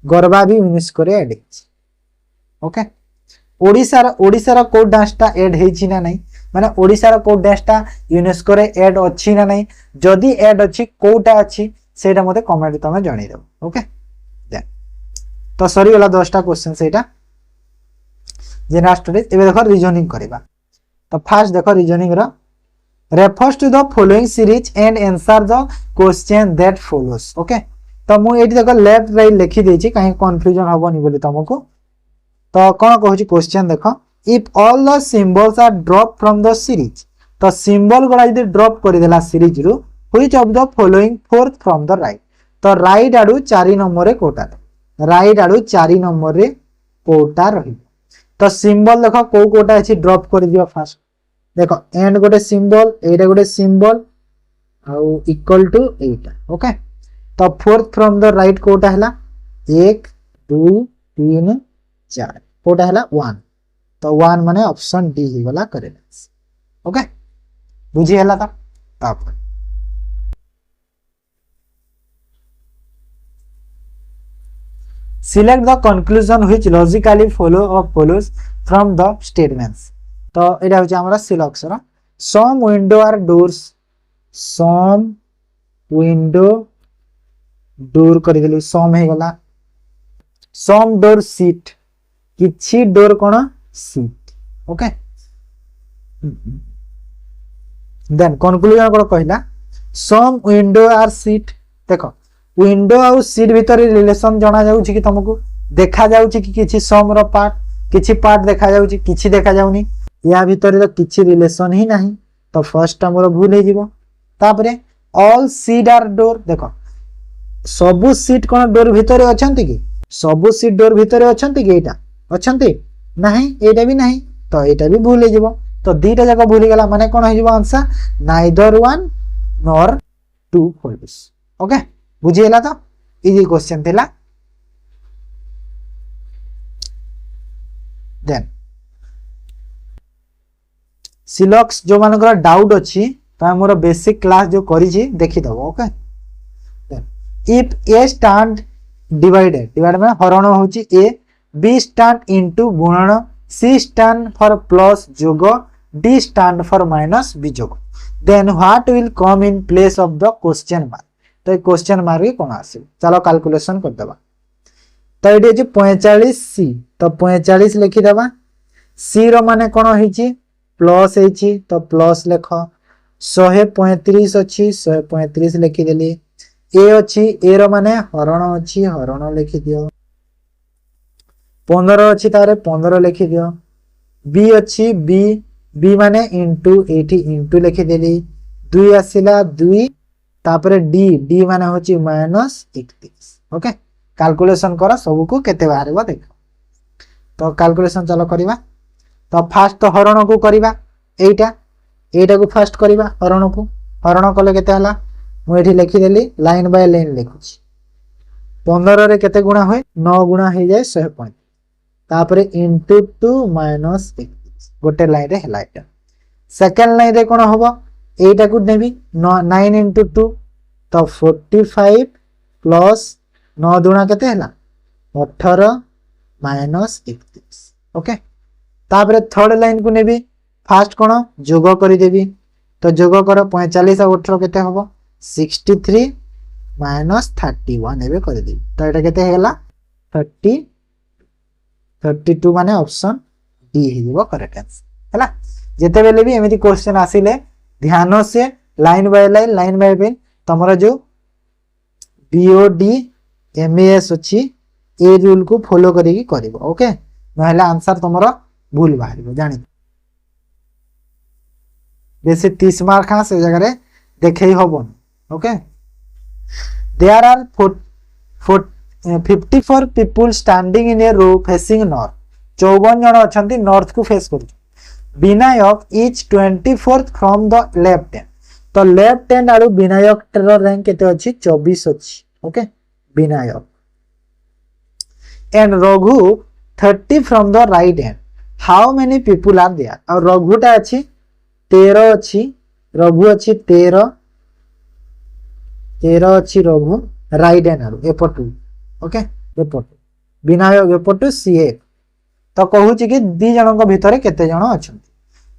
गरबा भी यूनेस्को रे ऐड हिची ओके ओडिसा को डांस टा ऐड हेछि ना नहीं माने ओडिसा को डांस टा यूनेस्को रे ऐड अछि ना नहीं जदी ऐड अछि कोटा अछि सेटा मते कमेंट तमे जणी देबो ओके देन तो सरी वाला 10टा क्वेश्चन सेटा जनरल स्टडीज एबे देखो रीजनिंग करबा तो फर्स्ट देखो रीजनिंग रो refers to the following series and answer the question that follows okay तो मु एठी देखो लेफ्ट राइट लिखि देछि काहे कंफ्यूजन होबनी बोली तुमको तो कौन कहूँ क्वेश्चन देख if all the symbols are drop from the series तो सिंबल गुड़ा यदि ड्रॉप करदेला सीरीज रु which of the following fourth from the right तो राइट आडू 4 नंबर रे कोटा राइट आडू 4 नंबर रे कोटा रही तो सिंबल देख को कोटा अछि ड्रॉप कर दियो फास्ट देखो एंड गोटे सिंबल एटा गोटे सिंबल आउ इक्वल टू एटा ओके तो फोर्थ फ्रॉम द राइट कोटा हला 1 2 3 4 कोटा हला 1 तो 1 माने ऑप्शन डी ही वाला करेक्ट ओके बुझी हला त ताप select the conclusion which logically follows from the statements तो एटा होची हमरा selection some window are doors some window door कर देलु सम हे गला सम डोर सीट किछि डोर कोन सीट ओके देन कंक्लूजन कोन कहला सम विंडो आर सीट देखो विंडो आउ सीट भीतर रिलेशन जणा जाउ छी कि तुमको देखा जाउ छी कि किछि सम रो पार्ट किछि पार्ट देखा जाउ छी किछि देखा जाउनी या भीतर तो किछि रिलेशन ही नहीं तो फर्स्ट हमर भूल हे जीवो तापरे ऑल सीट आर डोर देखो सबु सीट कोन डोर भीतर अछंती कि सबु सीट डोर भीतर अछंती कि एटा अछंती नहीं एटा भी नहीं तो एटा भी भूल हे जीवो तो दीटा जगह भूल गेला माने कोन हे जीवो answer neither one nor two follows okay बुझिएला तो इजी क्वेश्चन थिला देन सिलॉक्स जो मानकर डाउट अछि तो हमर बेसिक क्लास जो करी छी देखि दबो okay if A stand divide में हरण होची ए बी स्टैंड इनटू गुणन सी स्टैंड फॉर प्लस जोग डी स्टैंड फॉर माइनस विजोग then what will come in place of the question mark तो क्वेश्चन मार्क कौन आसे चलो कैलकुलेशन कर देबा तो एडी अछि 45 सी तो 45 लिखि देबा सी रो माने कोन होईची प्लस होईची तो प्लस लेख 135 अछि 135 लिखि देली ए अछि ए रो माने हरण अछि हरण लिखि दियो 15 अछि तारे 15 लिखि दियो बी अछि बी बी माने इनटू एठी इनटू लिखि देली 2 आसिला 2 तापरे डी डी माने होची माइनस 31 ओके कैलकुलेशन करा सब को केते बाहरबा देखो तो कैलकुलेशन चलो करिवा तो फास्ट तो हरण को करिवा एटा एटा को फास्ट करिवा हरण कले केते हला मु एठी लिखि देली लाइन बाय लाइन लिखुची 15 रे केते गुणा होय 9 गुणा हो जाय 105 तापरे इनटू 2 माइनस 31 गोटे लाइन रे हला एटा सेकेंड लाइन रे कौन हम यहीटा को नेबी 9 इंटू 2 तो 45 प्लस 9 दुणा केते हला 18 माइनस 31 ओके। तापर थर्ड लाइन को नेबी फास्ट कौन जोग करदेवी तो जोग कर 45 और 18 केते हम 63 माइनस 31 एवं करदेवी तो यहाँ केते हेला 32 माने ऑप्शन डी हो करेक्ट आंसर है। जिते बेले भी एमती क्वेश्चन आसिले ध्यान से लाइन बाय लाइन तुम जो बीओडी एमएस अच्छी ए रूल को फॉलो करिकी करिवो ओके नहले आंसर तुमरो भूल बाहर जानी बेसी 30 मार्क हाँ से जगह देखे हबन okay. There are 54 people standing in a row facing north 54 जन अच्छा नॉर्थ को फेस कर Vinayak is 24th from the left hand तो लेफ्ट हैंड आड़ू विनायक रैंक केते अछि 24 अछि okay Vinayak and Raghu 30 from the right hand how many people are there और रघुटा अछि 13 अछि रघु अछि 13 अछि रघु राइट हैंड आड़ू एपटू ओके एपटू विनायक एपटू सीए तो कहूँ कि दी जन भितर केते जन अच्छा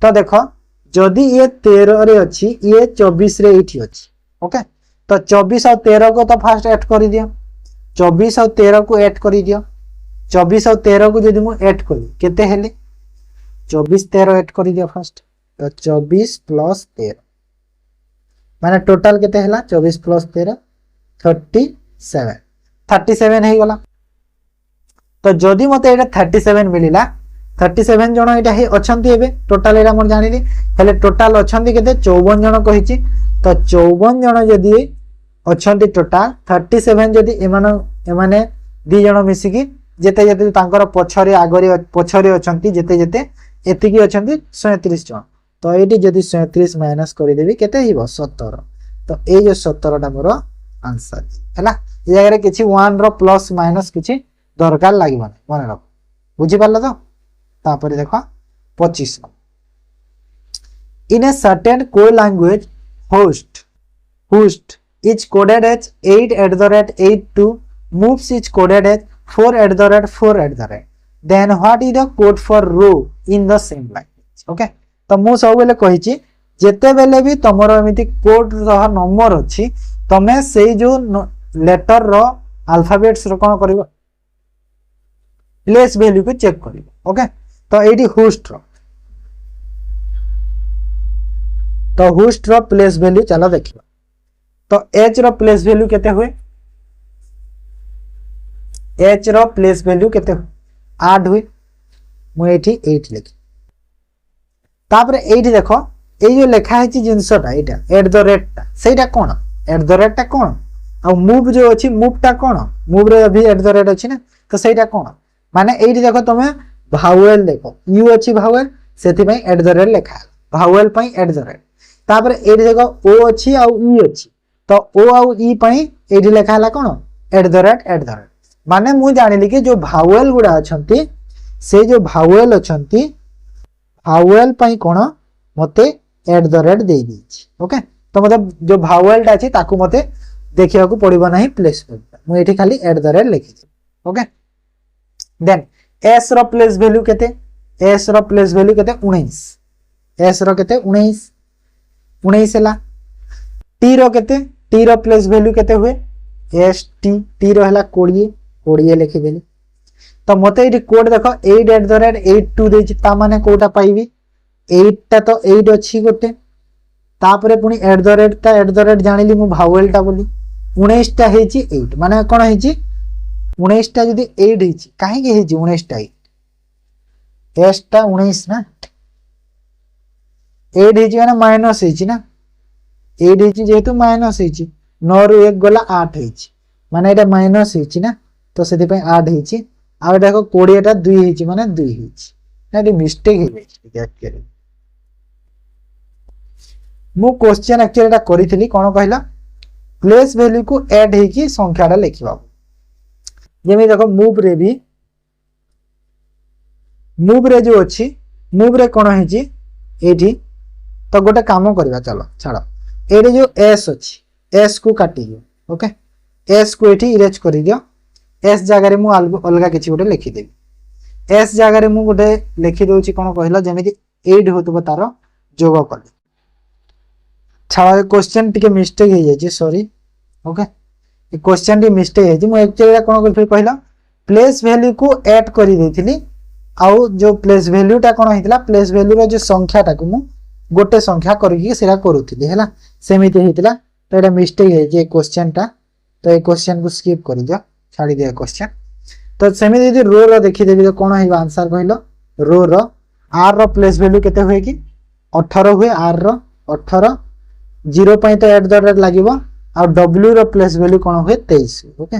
तो देख जदि ये 13 रे अच्छी ये 24 रे एठी अच्छी ओके तो 24 और 13 को तो फास्ट ऐड कर दियो 24 और 13 को ऐड कर दियो 24 और 13 को जदि मु ऐड करी केते हेले 24 13 ऐड कर दियो फास्ट तो 24 प्लस 13 माने टोटल केते हला 24 प्लस 13 37 हे गला तो जदि मते एटा 37 मिलिला 37 जन एटा हे अछंती एबे टोटल एटा मोर जानिली हेले टोटल अछंती केते 54 जन कहिची तो 54 जन जदि अछंती टोटल 37 जदि एमाने दी जन मिसिकी जेते जेते तांकर पछरे आगरे पछरे अछंती जेते जेते एतिकी अछंती 37 जन तो एटी जदि 37 माइनस करि देबी केते हिबो 17 तो ए जो 17 टा मोर आंसर हैला ए जगह रे किछि 1 रो प्लस माइनस किछि दरकार लागिबन मन रख बुझी पारला तो तापर देखो 25 in a certain code language host is coded as 8@82 moves is coded as 4@4 then what is the code for row in the same language okay तो मु सब बेले कहि छि जेते बेले भी तमरो एमिति कोड रह नंबर अछि तमे सेई जो लेटर रो अल्फाबेट्स रो कोन करबो प्लेस वैल्यू को चेक करिवो ओके तो एडी होस्ट रो प्लेस वैल्यू चला देखिबा तो एच रो प्लेस वैल्यू केते हुए एच रो प्लेस वैल्यू केते 8 हुए मु एठी 8 लिखि तापर एठी देखो ए जो लिखा है जिनसटा एटा @ टा सेटा कोन @ टा कोन आ मूव जो अछि मूव टा कोन मूव रे अभी @ अछि ना तो सेटा कोन माने एठी देखो तमे भावेल देखो यू अछि भावेल सेति पई @ लिखा भावेल पई @ तापर एठी देखो ओ अछि आ ई अछि तो ओ आ ई पई एठी लिखा हला कोन @ माने मु जानिली कि जो भावेल गुडा अछंती से जो भावेल अछंती भावेल पई कोन मते @ दे दी ओके तो मतलब जो भावेल टा अछि ताकू मते देखिया को पड़िबो नाही प्लेस मु एठी खाली @ लिखि छी ओके देन एस रो प्लेस वैल्यू केते एस रो प्लेस वैल्यू केते 19 एस रो केते 19 हला टी रो केते टी रो प्लेस वैल्यू केते हुए एस टी रो हला 20 लिखि देली तो मते एठी कोड देखो 8@82 देछि ता माने कोटा पाइबी 8 ता तो 8 अछि गोटे तापरे पुनी @ जानिली मु भावेल टा बोली 19 टा हेछि 8 माने कोन हेछि 19 टा जदी 8 हेछि काहे के हेछि 19 टा 8 एस टा 19 ना 8 हेछि माने माइनस हेछि ना 8 हेछि जेतु माइनस हेछि 9 रु 1 गला 8 हेछि माने एटा माइनस हेछि ना तो सेति पय 8 हेछि आ देखो 20 टा 2 हेछि माने 2 हेछि ना मिस्टेक हेछि एक्चुअली मु क्वेश्चन एक्चुअली एटा करिथिली कोन कहला प्लेस वैल्यू को ऐड हे की संख्याटा लिखिबा जेमे देखो मूव रे जो अछि मूव रे कोन हेछि एठी तो गोटे काम करवा चलो छाड़ ये जो एस अच्छी एस को काटी दियो ओके एस को ये इरेज कर दियो एस जगह मुझे अलग किसी गोटे लिखिदेवी एस जगह मुझे गोटे लिखिदे कौन कहल जमी 8 हो तार जोग कले छाड़ क्वेश्चन टी मिस्टेक हो जाए sorry okay question T mistake है एक्चुअली कौन कर कहल प्लेस वैल्यू को ऐड कर देथिली आउ जो प्लेस वैल्यूटा कौन होता प्लेस वैल्यू जो संख्याटा को मुझे गोटे संख्या करा करूली है सेमती होता तो ये मिस्टेक है क्वेश्चन टा तो ये क्वेश्चन को स्किप कर दियो छाड़ी दिया क्वेश्चन तो सेमती यदि रो रो देखीदेवी तो कौन हो आंसर कहल रो रो आर रो प्लेस वैल्यू केते हुए कि 18 हुए आर रो 18 जीरो पाई तो एट द रेट लगे आ डब्ल्यू रो प्लेस वैल्यू कौन हुए 23 ओके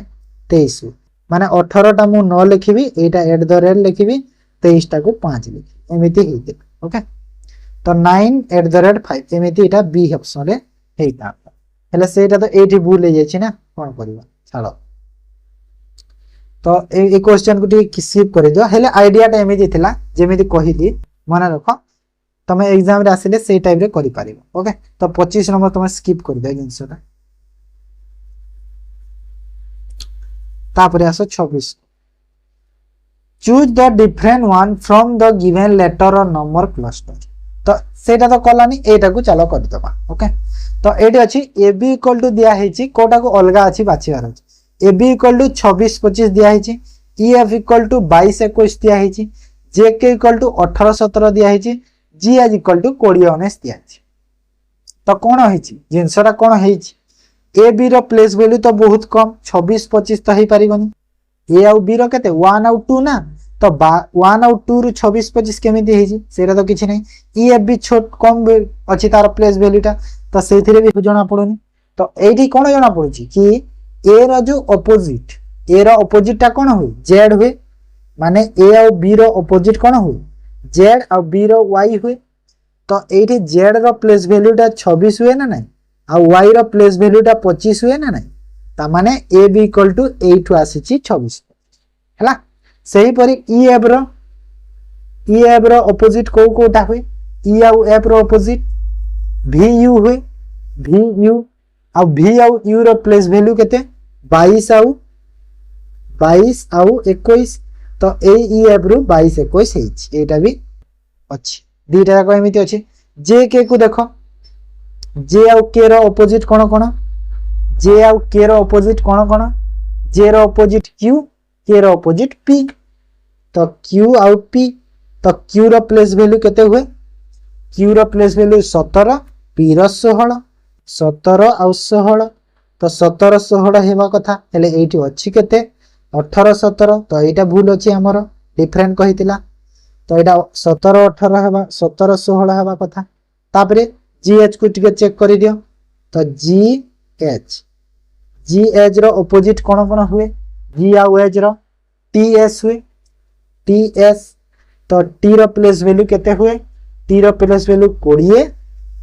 23 माने 18 टा मु न लिखिबी एटा एट द रेट लिखिबी 23 टा को 5 लिखी एमिति हेते ओके तो 9 एट द रेट 5 एमिति एटा बी ऑप्शन रे हेता हेले सेटा तो एठी भूल हे जाछि ना कोन करबा छाड़ो तो ए क्वेश्चन को टी स्किप कर दियो हेले आईडिया टा एमिति थिला जेमिति कहिली मन रख तमे एग्जाम रे आसिले से टाइप रे करि पारिबो ओके तो 25 नंबर तमे स्किप कर दियो जिंसटा तापरे आसो 26 choose the different one from the given letter or number cluster तो सेटा तो कलानी एटा को चलो कर दबा ओके तो एटी अछि ए बी इक्वल टू दिया हेछि कोटा को अलगा अछि बाछिवार अछि ए बी इक्वल टू 26 25 दिया हेछि ई एफ इक्वल टू 22 21 दिया हेछि जे के इक्वल टू 18 17 दिया हेछि जी एच इक्वल टू 20 19 दिया हेछि तो कोन हेछि जिंसरा कोन हेछि ए बी रो प्लेस वैल्यू तो बहुत कम 26 25 तो हे पारिबनी ए आउ बी रो केते 1 आउ 2 ना तो 1 आउ 2 रु 26 25 केमिति हेछि सेरा तो किछि नै ई एफ बी छोट कम अछि तार प्लेस वैल्यूटा तो सेथिरे भी जणा पडुनी तो एठी कोन जणा पडुछि कि ए रो जो ऑपोजिट ए रो ऑपोजिटटा कोन होय जेड होय माने ए आउ बी रो ऑपोजिट कोन होय जेड आउ बी रो वाई होय तो एठी जेड रो प्लेस वैल्यूटा 26 हुए ना नै आ वाई रो प्लेस वैल्यूटा 25 हुए ना नै ता माने ए बी इक्वल टू 8 आसीची 26 हला सही परी ई एफ रो ऑपोजिट को कोटा हुए ई आउ एफ रो ऑपोजिट वी यू हुए वी यू आ वी आउ यू रो प्लेस वैल्यू केते 22 आउ 21 तो ए ई एफ रो 22 21 हेछि एटा भी अछि दीटा जाको एमिति अछि जे के को देखो जे आउ के रो ऑपोजिट कोन कोन जे आउ के रो ऑपोजिट कोन कोन जे रो ऑपोजिट क्यू के रो ऑपोजिट पी तो क्यू आउ पी तो क्यू रो प्लेस वैल्यू केते हुए Q rho place value 17 P रो 16 17 आउ 16 तो 17 16 हेबा कथा हेले एठी अछि केते 18 17 तो एटा भूल अछि हमर डिफरेंट कहितिला तो एटा 17 18 हेबा 17 16 हेबा कथा तापरे जीएच को टिके चेक करि दियो तो जीएच रो ऑपोजिट कोन कोन हुए जी आउ एच रो टीएस हुए टीएस तो टी रो प्लेस वैल्यू केते हुए टी रो प्लेस वैल्यू 20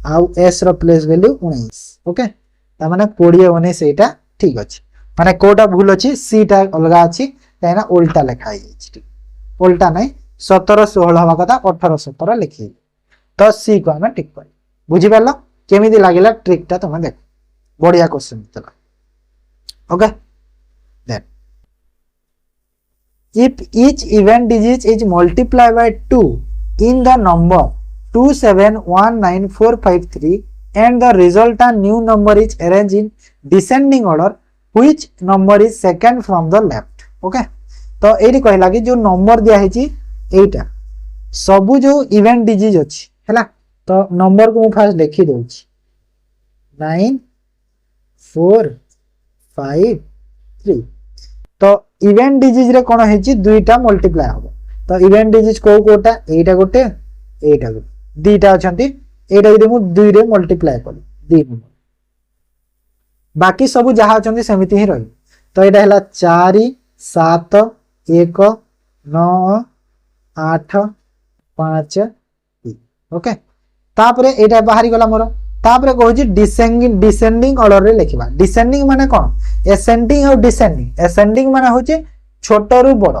आउ एस रो प्लेस वैल्यू 19 ओके ता माने 20 19 एटा ठीक अछि माने कोटा भूल अछि सी टा अलगा अछि ताना उल्टा लिखा अछि ठीक उल्टा नै 17 16 हवा कथा 18 17 लिखि तो सी को हम ठीक कर बुझि परलो केमिति लागिला ट्रिक ता तुम देख बढ़िया क्वेश्चन चला okay then if each event digit is multiplied by 2 in the number 2719453 and the resultant new number is arranged in descending order which number is second from the left okay तो एठी कहला कि जो number दिया हेची एटा सबु जो event digit अछि हैला तो नंबर को फर्स्ट लिखि दोछि 9 4 5 3 तो इवेंट डिजिट रे कोन हेची दुईटा मल्टीप्लाई हो तो इवेंट डिजिट को कोटा एटा गोटे एटा गोटे दीटा अछंती एटा यदि मु 2 रे मल्टीप्लाई करी 2 नंबर बाकी सब जहा अछंती समिति ही रही तो एटा हला 4 7 1 9 8 5 3 ओके तापरे एटा बाहरी गला मोर तापरे कहूची डिसेंडिंग ऑर्डर रे लिखिबा डिसेंडिंग माने कोन एसेंडिंग और डिसेंडिंग माने होची छोट रु बड़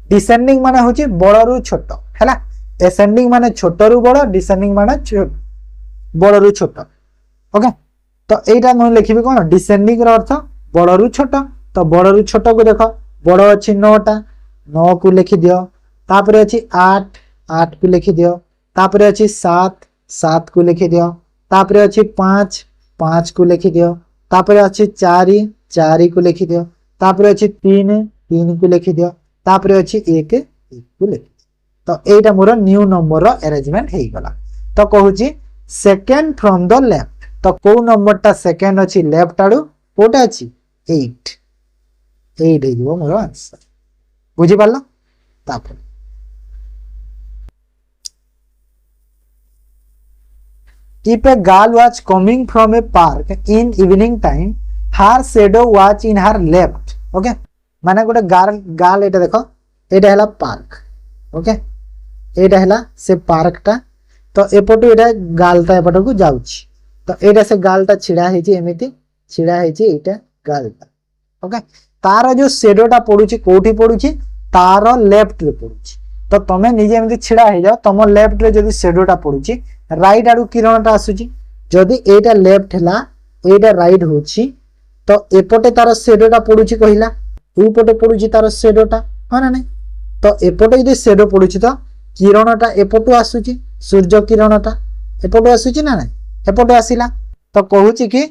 डिसेंडिंग माने होची बड़ रु छोट हैला एसेंडिंग माने छोट रु बड़ डिसेंडिंग माने बड़ रु छोट ओके तो एटा मैं लिखिबी कोन डिसेंडिंग रो अर्थ बड़ रु छोट तो बड़ रु छोट को देख बड़ अछि 9टा 9 को लिखि दियो तापर अछि 8 8 को लिखि दियो तापर अछि 7 7 को लिखि दियो तापर अछि 5 5 को लिखि दियो तापर अछि 4 4 को लिखि दियो तापर अछि 3 3 को लिखि दियो तापर अछि 1 1 को लिखि तो एटा मोर न्यू नंबर रो अरेंजमेंट हेई गला तो कहूची सेकंड फ्रॉम द लेफ्ट तो को नंबर टा सेकंड अछि लेफ्ट आडू कोटा अछि 8 8 हे दिबो मोर आंसर बुझी पारलो तापर if a girl was coming from a park in evening time her shadow was in her left okay माने गोटे गाल एटा देखो एटा हला पार्क ओके एटा हला से पार्क टा तो एपटो एटा गालटा एपटो को जाउची तो एटा से गालटा छिड़ा हेची एमिति छिड़ा हेची एटा गालटा ओके तार जो शेडोटा पडुची कोठी पडुची तार लेफ्ट रे पडुची तो तमे निजे एमिति छिड़ा हे जाओ तम लेफ्ट रे जदी शेडोटा पडुची राइट आडू किरणटा आसुची जदी एटा लेफ्ट हला एटा राइट होची तो एपटे तार शेडोटा पडुची कहिला ऊपटे पडुची तार शेडोटा हां ना नहीं तो एपटे जदी शेडो पडुची तो किरणटा एपटू आसुची सूर्य किरणटा एपटू आसुची ना नहीं एपटू आसिला तो कहूची कि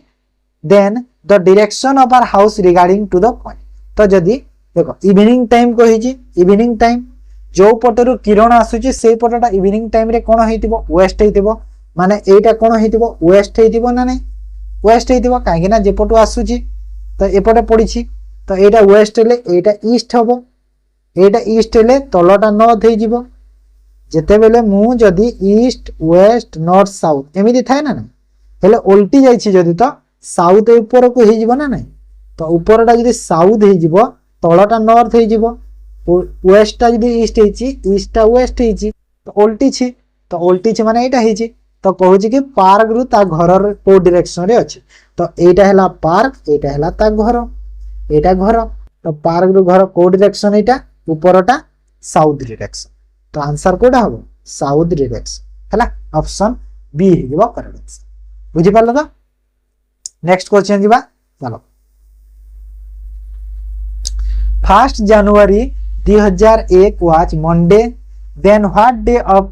then the direction of our house regarding to the point तो जदी देखो इवनिंग टाइम कहिची इवनिंग टाइम जो पटरु किरण आसुची से पटटा इवनिंग टाइम रे कोन हेतिबो वेस्ट हेतिबो माने एटा कोन हेतिबो वेस्ट हेतिबो ना नहीं वेस्ट हेतिबो काहे ना जे पटु आसुची तो एपटे पडिची तो एटा वेस्ट ले एटा ईस्ट हबो एटा ईस्ट ले तलटा नॉर्थ हे जिवो जेते बेले मु जदी ईस्ट वेस्ट नॉर्थ साउथ एमिति थाए ना हेले उल्टी जाईची जदी तो साउथ ऊपर को हे जिवो ना नहीं तो ऊपरटा जदी साउथ हे जिवो तलटा नॉर्थ हे जिवो वेस्ट जदी ईस्ट हेची ईस्ट टा वेस्ट हेची तो उल्टी छी माने एटा हेची तो कहूची कि पार्क रु ता घर को डायरेक्शन रे अछि तो एटा हैला पार्क एटा हैला ता घर एटा घर तो पार्क रु घर को डायरेक्शन एटा ऊपरटा साउथ डायरेक्शन तो आंसर कोडा हबो साउथ डायरेक्शन हैला ऑप्शन बी हे जबो करेक्ट आंसर बुझी पालो तो नेक्स्ट क्वेश्चन जिबा चलो 1 जनवरी 2001 was Monday then what day of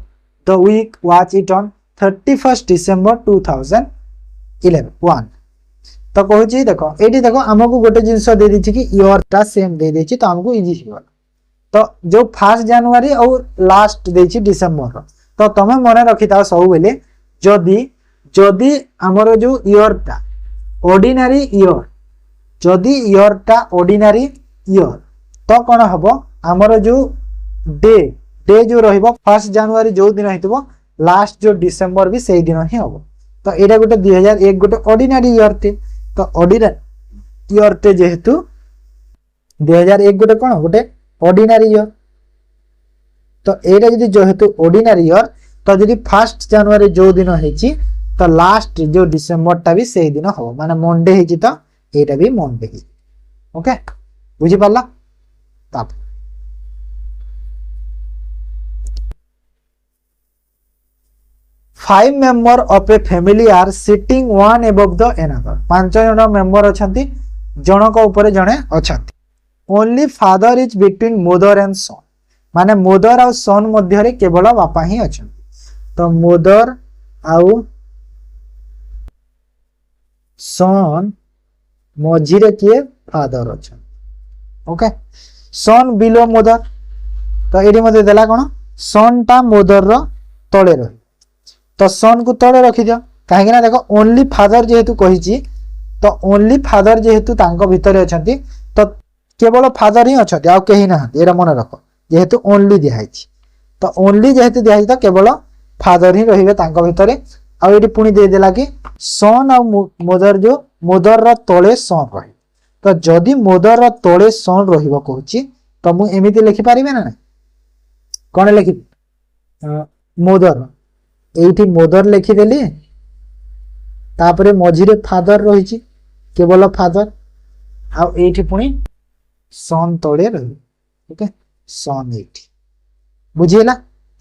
the week was it on 31st December 2011 1 तो कहूची देखो एटी देखो हमको गोटे जिंस दे दी कि ईयर टा सेम दे देची तो हमको इजी हो तो जो 1 जनवरी और लास्ट देची डिसेंबर तो तमे मने रखिता सब बेले जदी जदी हमरो जो ईयर टा ऑर्डिनरी ईयर जदी ईयर टा ऑर्डिनरी ईयर तो कोन हबो हमरो जो डे डे जो रहिबो 1 जनवरी जो दिन हेतबो लास्ट जो डिसेंबर भी सेही दिन ही हबो तो एटा गोटे 2001 गोटे ऑर्डिनरी ईयर थे तो ऑर्डिनरी ईयर थे जेहेतु 2001 गोटे कोन गोटे ऑर्डिनरी ईयर तो एटा जदी जेहेतु ऑर्डिनरी ईयर तो जदी 1 जनवरी जो दिन हेची तो लास्ट जो डिसेंबर टा भी सेही दिन हबो माने मंडे हेची तो एटा भी मंडे ही ओके बुझी पाला तब 5 member of a family are sitting one above the another 5 जन मेंबर अछंती जनक ऊपर जणे अछंती only father is between mother and son माने मदर और सन मध्य रे केवल बापा ही अछंती तो मदर आउ सन मझी रे किए फादर अछन ओके सन बिलो मदर तो एडी मते देला कोन सन टा मदर रो तळे रही तो सन को तले रखी दियो काहे ना देखो ओनली फादर जेहेतु कहिची तो ओनली फादर जेहेतु तांको भितर अछंती तो केवल फादर ही अछंती आ केही ना एरा मन रखो जेहेतु ओनली दिहाइची तो ओनली जेहेतु दिहाइची तो केवल फादर ही रहिबे तांको भितर आ एडी पुनी दे देला कि सन आ मदर जो मदर रो तळे सन रही तो जदी मदर रो तळे सन रहिबो कहूची तो मु एमिति लिखि पारिबे ना कोन लिखि मदर एठी मदर लिखि देली तापरे मझिरे फादर रहिची केवल फादर आ एठी पुनी सन तळे रही ओके सन एठी बुझिला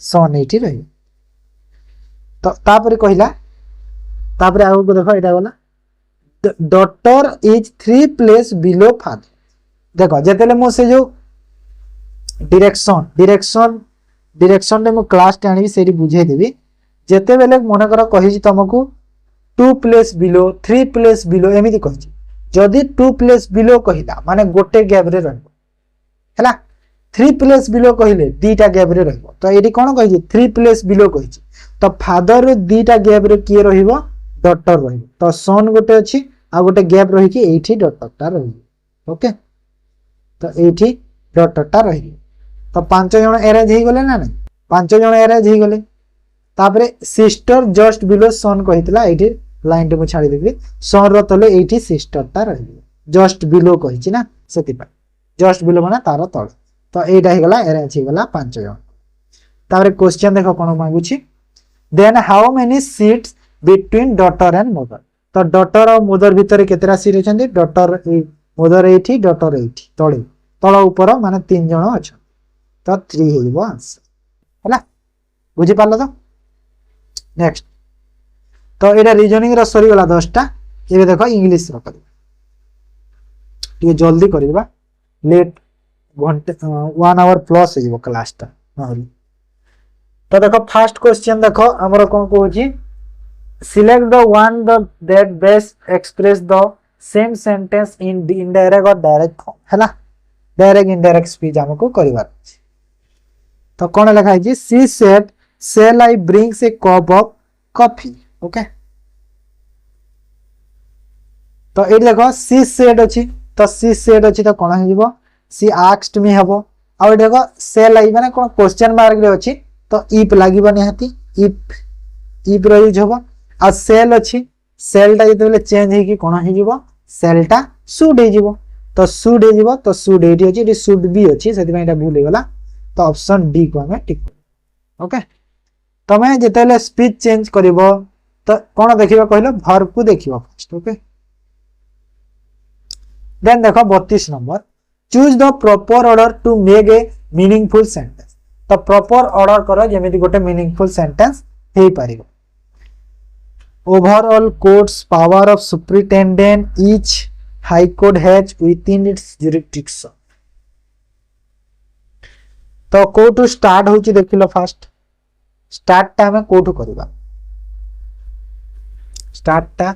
सन एठी रही तो तापरे कहिला तापर आगु को देखो एटा गला daughter is 3 place below father. देखो जेतेले मो से जो डायरेक्शन ने मो क्लास टे आनी सेठी बुझे देबी। जेते बेले मन कर कहि तुमको 2 प्लेस बिलो 3 प्लेस बिलो एमिति कहि जदि 2 प्लेस बिलो कहिला माने गोटे गैप रे रहबो हैला 3 प्लेस बिलो कहिले दीटा गैप रे रहबो। तो एठी कोन कहि 3 प्लेस बिलो कहि तो फादर रो दीटा गैप रे किए रहिबो डॉटर रहिबो। तो सन गोटे अछि आ गोटे गैप रहि कि एठी डॉटर ता रहिबो। ओके तो एठी डॉटर ता रहिबो। तो 5 जण अरेंज हे गले ना नहीं 5 जण अरेंज हे गले। तापरे सिस्टर जस्ट बिलो सन कहितला एठी लाइन टे छाड़ी देबी सन रो तले एठी सिस्टर ता रहिबो। जस्ट बिलो कहिछि ना सेति पा जस्ट बिलो माने तार तळ। तो एटा हे गला अरेंज हे गला 5 जण। तापरे क्वेश्चन देखो कोन मांगुछि then how many seats between daughter and mother. तो डॉटर और मदर भीतर केतेरा सीट अछंती डॉटर मदर एठी डॉटर एठी तळे तळ ऊपर माने 3 जण अछ। तो 3 हेबो आंसर हला बुझी पालो। तो नेक्स्ट तो एटा रीजनिंग रो सरी गला 10 टा। एबे देखो इंग्लिश रो करी टिके जल्दी करबा लेट 1 आवर प्लस हे जेबो क्लास टा। तो देखो फर्स्ट क्वेश्चन देखो हमरो कोन कहूची select the one that best express the same sentence in the indirect और डायरेक्ट फॉर्म हैला। डायरेक्ट इनडायरेक्ट स्पीच हमको करबार। तो कोन लिखा है जी she said shall I brings a cup of coffee. Okay तो ए देखो सी सेड अछि तो सी सेड अछि तो कोन हेबो सी आस्क्ड मी हेबो। आ देखो सेल आई माने कोन क्वेश्चन मार्क रे अछि तो इफ लागिबो निहाती इफ रो यूज हेबो। आ सेल अछि सेल टा जते चेंज हे कि कोन हे जिवो सेल टा शुड हे जिवो। तो शुड हे जिवो तो शुड एटी अछि एटी शुड बी अछि सेति में एटा भूल हे गला। तो ऑप्शन डी को हमें टिक कर। ओके तमे जते स्पीच चेंज करिवो तो कोन देखिबो कहलो वर्ब को देखिबो फर्स्ट। ओके देन देखो 32 number choose the proper order to make a meaningful sentence. तो प्रॉपर ऑर्डर करो जेमिति गोटे मीनिंगफुल सेंटेंस हे पारिबो। Overall courts power of superintendent each high court has within its jurisdiction. तो कोठू स्टार्ट होची देखिलो फर्स्ट स्टार्ट टा में कोठू करबा स्टार्ट टा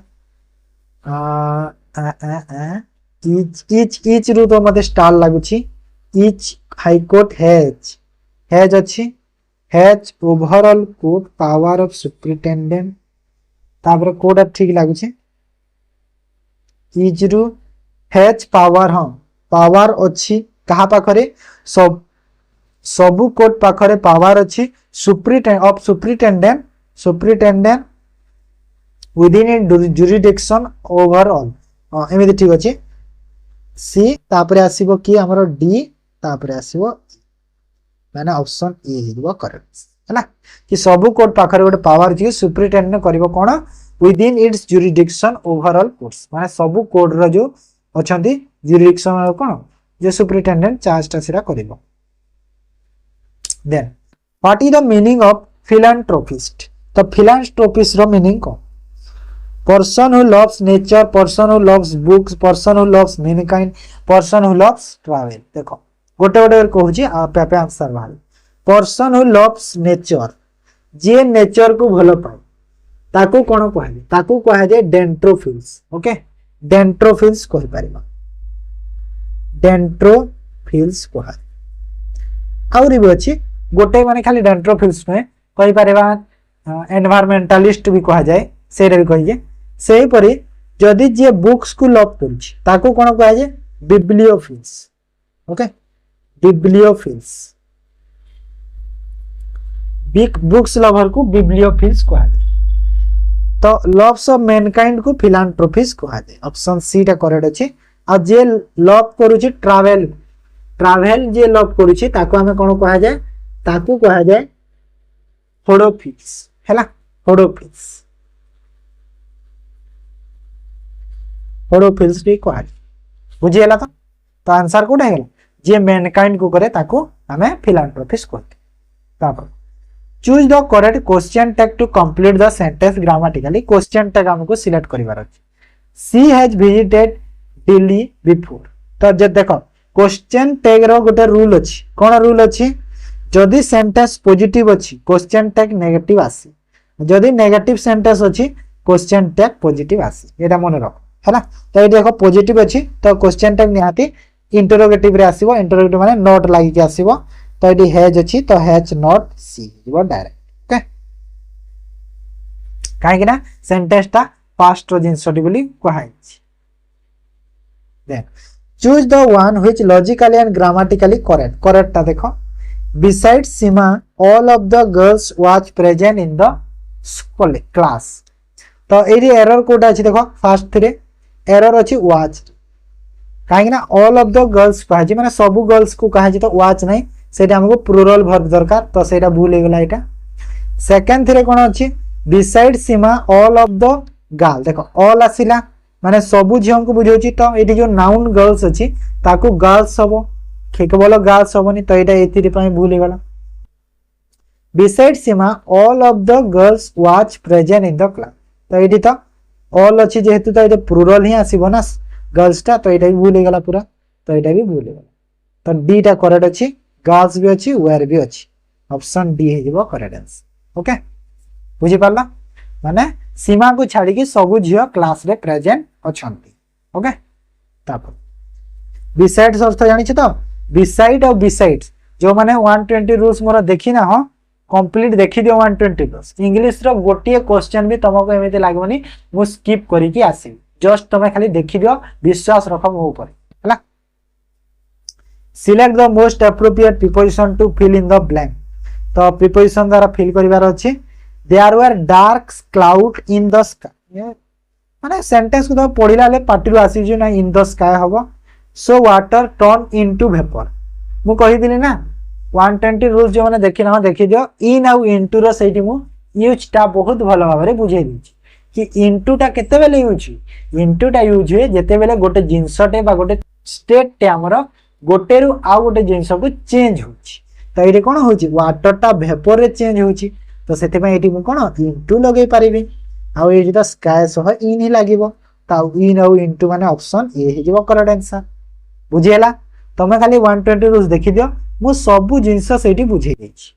ईच रु तो मते स्टार लागुची ईच हाई कोर्ट हैज अछि has overall court power of superintendent तापर कोड ठीक लागुची ईच रु हैज पावर हां पावर अछि कहा पाखरे सबु कोर्ट पाखरे पावर अछि superintendent within in jurisdiction overall एमिति ठीक अछि। सी तापरे आसीबो कि हमरो डी तापरे आसीबो माने ऑप्शन ए हिबो करेक्ट हैला कि सबु कोर्ट पाखरे गोटे पावर जे सुपरिटेंडेंट करिवो कोन within its jurisdiction overall courts माने सबु कोर्ट रो जो अछंती जुरिडिक्शन रो कोन जे सुपरिटेंडेंट चार्ज ता सिरा करिवो। Then what is the meaning of philanthropist. तो फिलैंथ्रोपिस्ट रो मीनिंग को person who loves nature, person who loves books, person who loves mankind, person who loves travel। देखो गोटे गोटे कहूची आपे आंसर बाहर person who loves nature J nature को भलो पाए ताकू कोन कहले ताकू कहा जाय डेंट्रोफिल्स। ओके डेंट्रोफिल्स कहि परिबा डेंट्रोफिल्स कहा आउरी भी अछि गोटे माने खाली डेंट्रोफिल्स में कहि परिबा एनवायरमेंटलिस्ट भी कहा जाय सेरे भी कहि जे सेही परि जदि जे बुक्स को लव करछि ताकू कोन कहा जाय बिब्लियोफिल्स। ओके बिब्लियोफिल्स बिग बुक्स लवर को बिब्लियोफिल्स कहा जाय। तो लव्स ऑफ मैनकाइंड को फिलैंथ्रोपिस्ट कहा जाय। ऑप्शन सी टा करेक्ट अछि। आ जे लव करूछि ट्रैवल जे लव करूछि ताकू हमें कोन कहा जाय ताकू कहा जाय होडोफिल्स हैला होडोफिल्स भी कहा बुझी गेला। तो आंसर कोड हे गेला जे मैनकाइंड को करे ताकू हमें फिलैंथ्रोपिस्ट कहते। तापर choose the correct question tag to complete the sentence grammatically question tag हमको सिलेक्ट करिवार अछि she has visited Delhi before तो जे देखो क्वेश्चन टैग रो गोटे रूल अछि कोन रूल अछि जदि सेंटेंस पॉजिटिव अछि क्वेश्चन टैग नेगेटिव आसी जदि नेगेटिव सेंटेंस अछि क्वेश्चन टैग पॉजिटिव आसी एटा मन रख हैला तो ये देखो पॉजिटिव अछि तो क्वेश्चन टैग निहाती इंटरोगेटिव रे आसीबो इंटरोगेटिव माने नॉट लागि के आसीबो तो ये हैज अछि तो हैज नॉट सी जीवो डायरेक्ट ओके काहे कि ना सेंटेंस ता पास्ट रो जिंसटी बोली कहै छी then choose the one which logically and grammatically correct ता देखो besides Sima all of the girls was present in the school class तो एरी एरर कोटा अछि देखो फर्स्ट थ्री एरर अछि वाच काहे ना ऑल ऑफ द गर्ल्स कहा जी माने सब गर्ल्स को कहा जी तो वाच नहीं सेटा हमको प्लुरल वर्ब दरकार तो सेटा भूल हे गला एटा सेकंड थ्री कोन अछि beside Seema all of the girl देखो ऑल आसिला माने सब झियों को बुझौची तो एटी जो नाउन गर्ल्स अछि ताको गर्ल्स हबो केवल गर्ल्स हबनी तो एटा एथिरि पय भूल हे गला beside Seema all of the girls watch present in the class तो एटी तो ऑल अछि जेहेतु तो एटा प्लुरल ही आसीबो ना गर्ल्स टा तो एटा भी भूल हे गला पूरा तो एटा भी भूल हे गला तो डी टा करेक्ट अछि गर्ल्स भी अछि वेयर भी अछि ऑप्शन डी हे जिवो करेक्ट आंसर ओके बुझी पाला माने सीमा को छाड़ी के सब झियो क्लास रे प्रेजेंट अछंती ओके तापर बिसाइड्स अर्थ जानि छ तो बिसाइड और बिसाइड्स जो माने 120 रूल्स मोर देखि ना हो कंप्लीट देखि दियो 120 रूल्स इंग्लिश रो गोटिए क्वेश्चन भी तुमको एमिते लागबनी मु स्किप करी कि आसी जस्ट तुम खाली देखि दियो विश्वास रखो मो ऊपर हला select the most appropriate preposition to fill in the blank तो प्रीपोजिशन द्वारा फिल करिवार अछि there were dark cloud in the sky माने सेंटेंस को तो पढिला ले पाटिरु आसी जे ना इन द स्काई हबो so water turn into vapour मु कहि दिली ना 120 रूल्स जो माने देखि ना देखि दियो इन आउ इनटू रो सेठी मु यूज टा बहुत भलो भाबरे बुझे दिछि कि इनटू टा केते बेले यूज इनटू टा यूज हुए जेते बेले गोटे जिंसटे बा गोटे स्टेट टे हमर गोटे रु आ गोटे जिंस को चेंज होछि तो एठी कोन होछि वाटर टा वेपर रे चेंज होछि तो सेते पय एठी मु कोन इनटू लगे पारिबी आ ए जेता स्काई सह इन ही लागिवो ता इन आउ इनटू माने ऑप्शन ए हे जिवो करेक्ट आंसर बुझियला तमे खाली 120 रूल्स देखि दियो मु सब जिंस सेठी बुझे देछि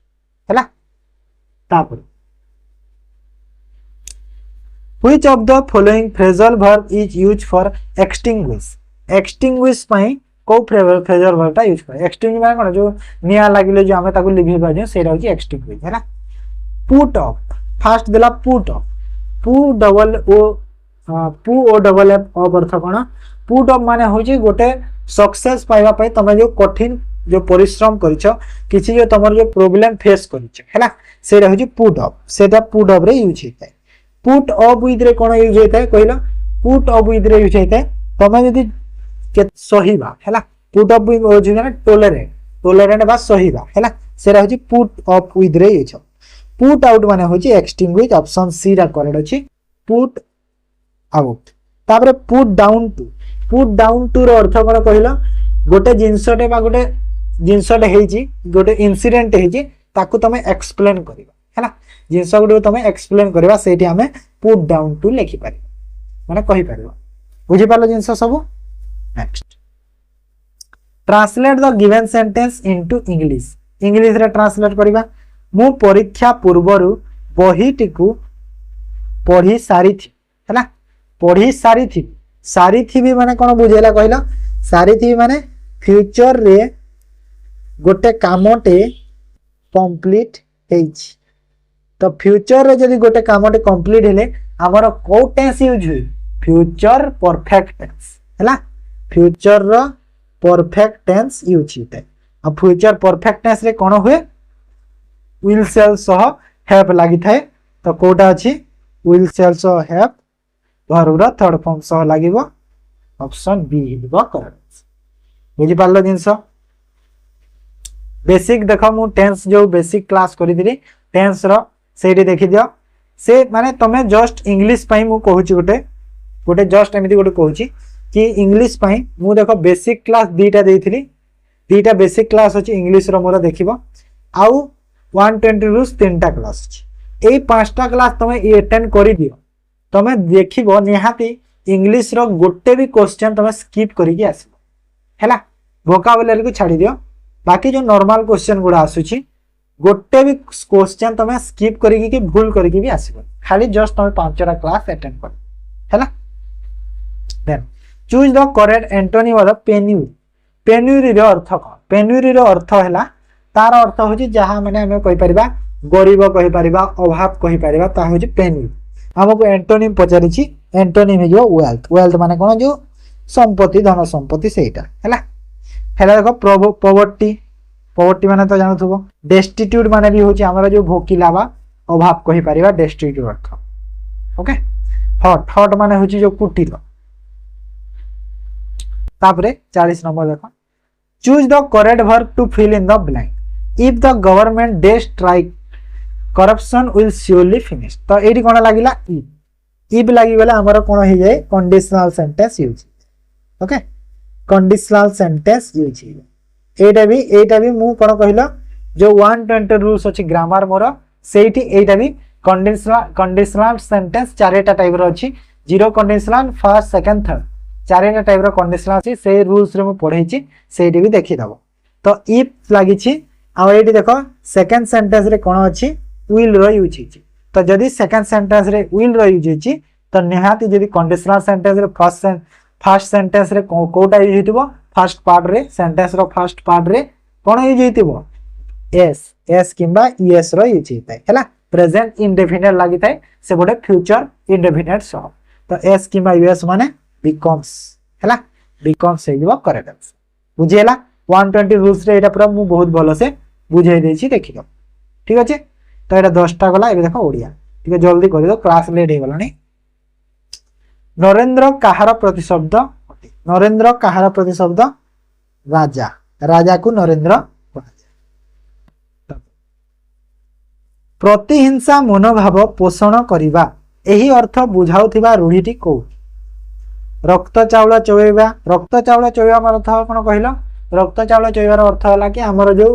हला तापर which of the following phrasal verb is used for extinguish पई को फ्रेजल वर्ब ता यूज कर एक्सटिंग्विश माने कोन जो निया लागिले जो हमें ताको लिभि बाजे सेरा होची एक्सटिंग्विश हला पुट ऑफ फर्स्ट देला put off P double O double F off अर्थ कोन पुट ऑफ माने होची गोटे सक्सेस पाइबा पई तमे जो कठिन जो परिश्रम करिछो किछि जो तमर जो प्रॉब्लम फेस करिछो हैला सेरा होची पुट ऑफ सेटा पुट ऑफ रे यूज हेतै पुट ऑफ विथ रे कोन यूज हेतै कहिलो पुट ऑफ विथ रे यूज हेतै तमे यदि के सहीबा हैला पुट ऑफ विथ यूज हेतै टॉलरेंट बा सहीबा हैला सेरा होची पुट ऑफ विथ रे यूज पुट आउट माने होची एक्सटिंग्विश ऑप्शन सी रा करेक्ट अछि पुट आउट तापर पुट डाउन टू रो अर्थ कोन कहिलो गोटे जिंसटे बा गोटे जिंसटे हेची गोटे इंसिडेंट हेची ताकू तमे एक्सप्लेन करिबा हैला जिंस गुडो तमे एक्सप्लेन करिबा सेठी हमें पुट डाउन टू लिखि पारि माने कहि पारिबा बुझि पालो जिंस सब next translate the given sentence into English रे ट्रांसलेट करिबा मु परीक्षा पूर्वरु बहीटी को पढ़ी सारी थी हैला पढ़ी सारी थी भी माने कोन बुझेला कहला सारी थी माने फ्यूचर रे गोटे कामटे कंप्लीट हेछि तो फ्यूचर रे जदी गोटे कामटे कंप्लीट हेले हमर को टेंस यूज हुई फ्यूचर परफेक्ट टेंस हैला फ्यूचर रो परफेक्ट टेंस यूज हिते आ फ्यूचर परफेक्ट टेंस रे कोन हुए विल सेल सह हैव लागि थाए तो कोटा अछि विल सेल सह हैव वर्ब रो थर्ड फॉर्म सह लागिवो ऑप्शन बी हिबो करेक्ट बुझि पालो जिंस बेसिक देखो मु टेंस जो बेसिक क्लास करि दिली टेंस रो सेठी देखि दियो से माने तमे जस्ट इंग्लिश पई मु कहूची गोटे जस्ट एमिति गोटे कहूची कि इंग्लिश पई मु देखो बेसिक क्लास दीटा देइथिली दीटा बेसिक क्लास अछि इंग्लिश रो मोरा देखिबो आउ 120 रूल्स 3टा क्लास अछि एई 5टा क्लास तमे अटेंड करि दियो तमे देखिबो निहाती इंग्लिश रो गोटे भी क्वेश्चन तमे स्किप करिकि आसीबो हैला वोकाबुलरी को छाड़ी दियो बाकी जो नॉर्मल क्वेश्चन गुडा आसुची गोटे भी क्वेश्चन तमे स्किप करिकि कि भूल करिकि भी आसीबो खाली जस्ट तमे 5टा क्लास अटेंड कर हैला then choose the correct antonym of the penury penury रो अर्थ को पेन्यूरी रो अर्थ हैला तार अर्थ होची जहा माने हमें कहि परिबा गरीब कहि परिबा अभाव कहि परिबा ता होची पेन्यूरी हमको एंटोनिम पचारि छी एंटोनिम है जो वेल्थ वेल्थ माने कोन जो संपत्ति धन संपत्ति सेटा हैला हैला देखो पॉवर्टी पॉवर्टी माने तो जानथुबो डेस्टिट्यूट माने भी होची हमरा जो भोकिला बा अभाव कहि परिबा डेस्टिट्यूट अर्थ ओके हॉट हॉट माने होची जो कुटीर तापरे 40 नंबर देखो choose the correct verb to fill in the blank if the government डे strike corruption will surely finish तो एडी कोन लागिला इफ लागी गले हमर कोन हे जाय conditional sentence use okay conditional sentence use एटा भी मु कोन कहिलो जो 120 रूल्स अछि ग्रामर मोर सेठी एटा भी कंडीशनल सेंटेंस चारटा टाइप रो अछि zero conditional first second third चारटा टाइप रो कंडीशनल अछि से रूल्स रे मु पढै छी सेठी भी देखि दबो तो इफ लागि छी आ एठी देखो सेकंड सेंटेंस रे कोन अछि विल रो यूज छी तो जदी सेकंड सेंटेंस रे विल रो यूज छी तो निहाती जदी कंडीशनल सेंटेंस रे फर्स्ट सेंटेंस रे कोटा यूज हितबो फर्स्ट पार्ट रे सेंटेंस रो फर्स्ट पार्ट रे कोन यूज हितबो एस किंबा ईएस रो यूज हितै हैला प्रेजेंट इंडेफिनिट लागि थाए से गोटे फ्यूचर इंडेफिनिट सो तो एस किंबा यूएस माने बिकम्स हैला बिकम्स हे जबो करेक्ट आंसर बुझेला 120 रूल्स रे एटा पूरा मु बहुत भलो से बुझाई देछि देखियो ठीक अछि तो एटा 10टा गला एबे देखो ओडिया ठीक है जल्दी कर दो क्लास लेट हे गलानी नरेंद्र काहार प्रतिशब्द नरेंद्र काहार प्रतिशब्द राजा राजा को नरेंद्र प्रतिहिंसा मनोभाव पोषण करिबा एही अर्थ बुझाउथिबा रूढ़ीटी को रक्त चावल चोइबा मार अर्थ कोन कहिलो रक्त चावल चोइबार अर्थ होला कि हमर जो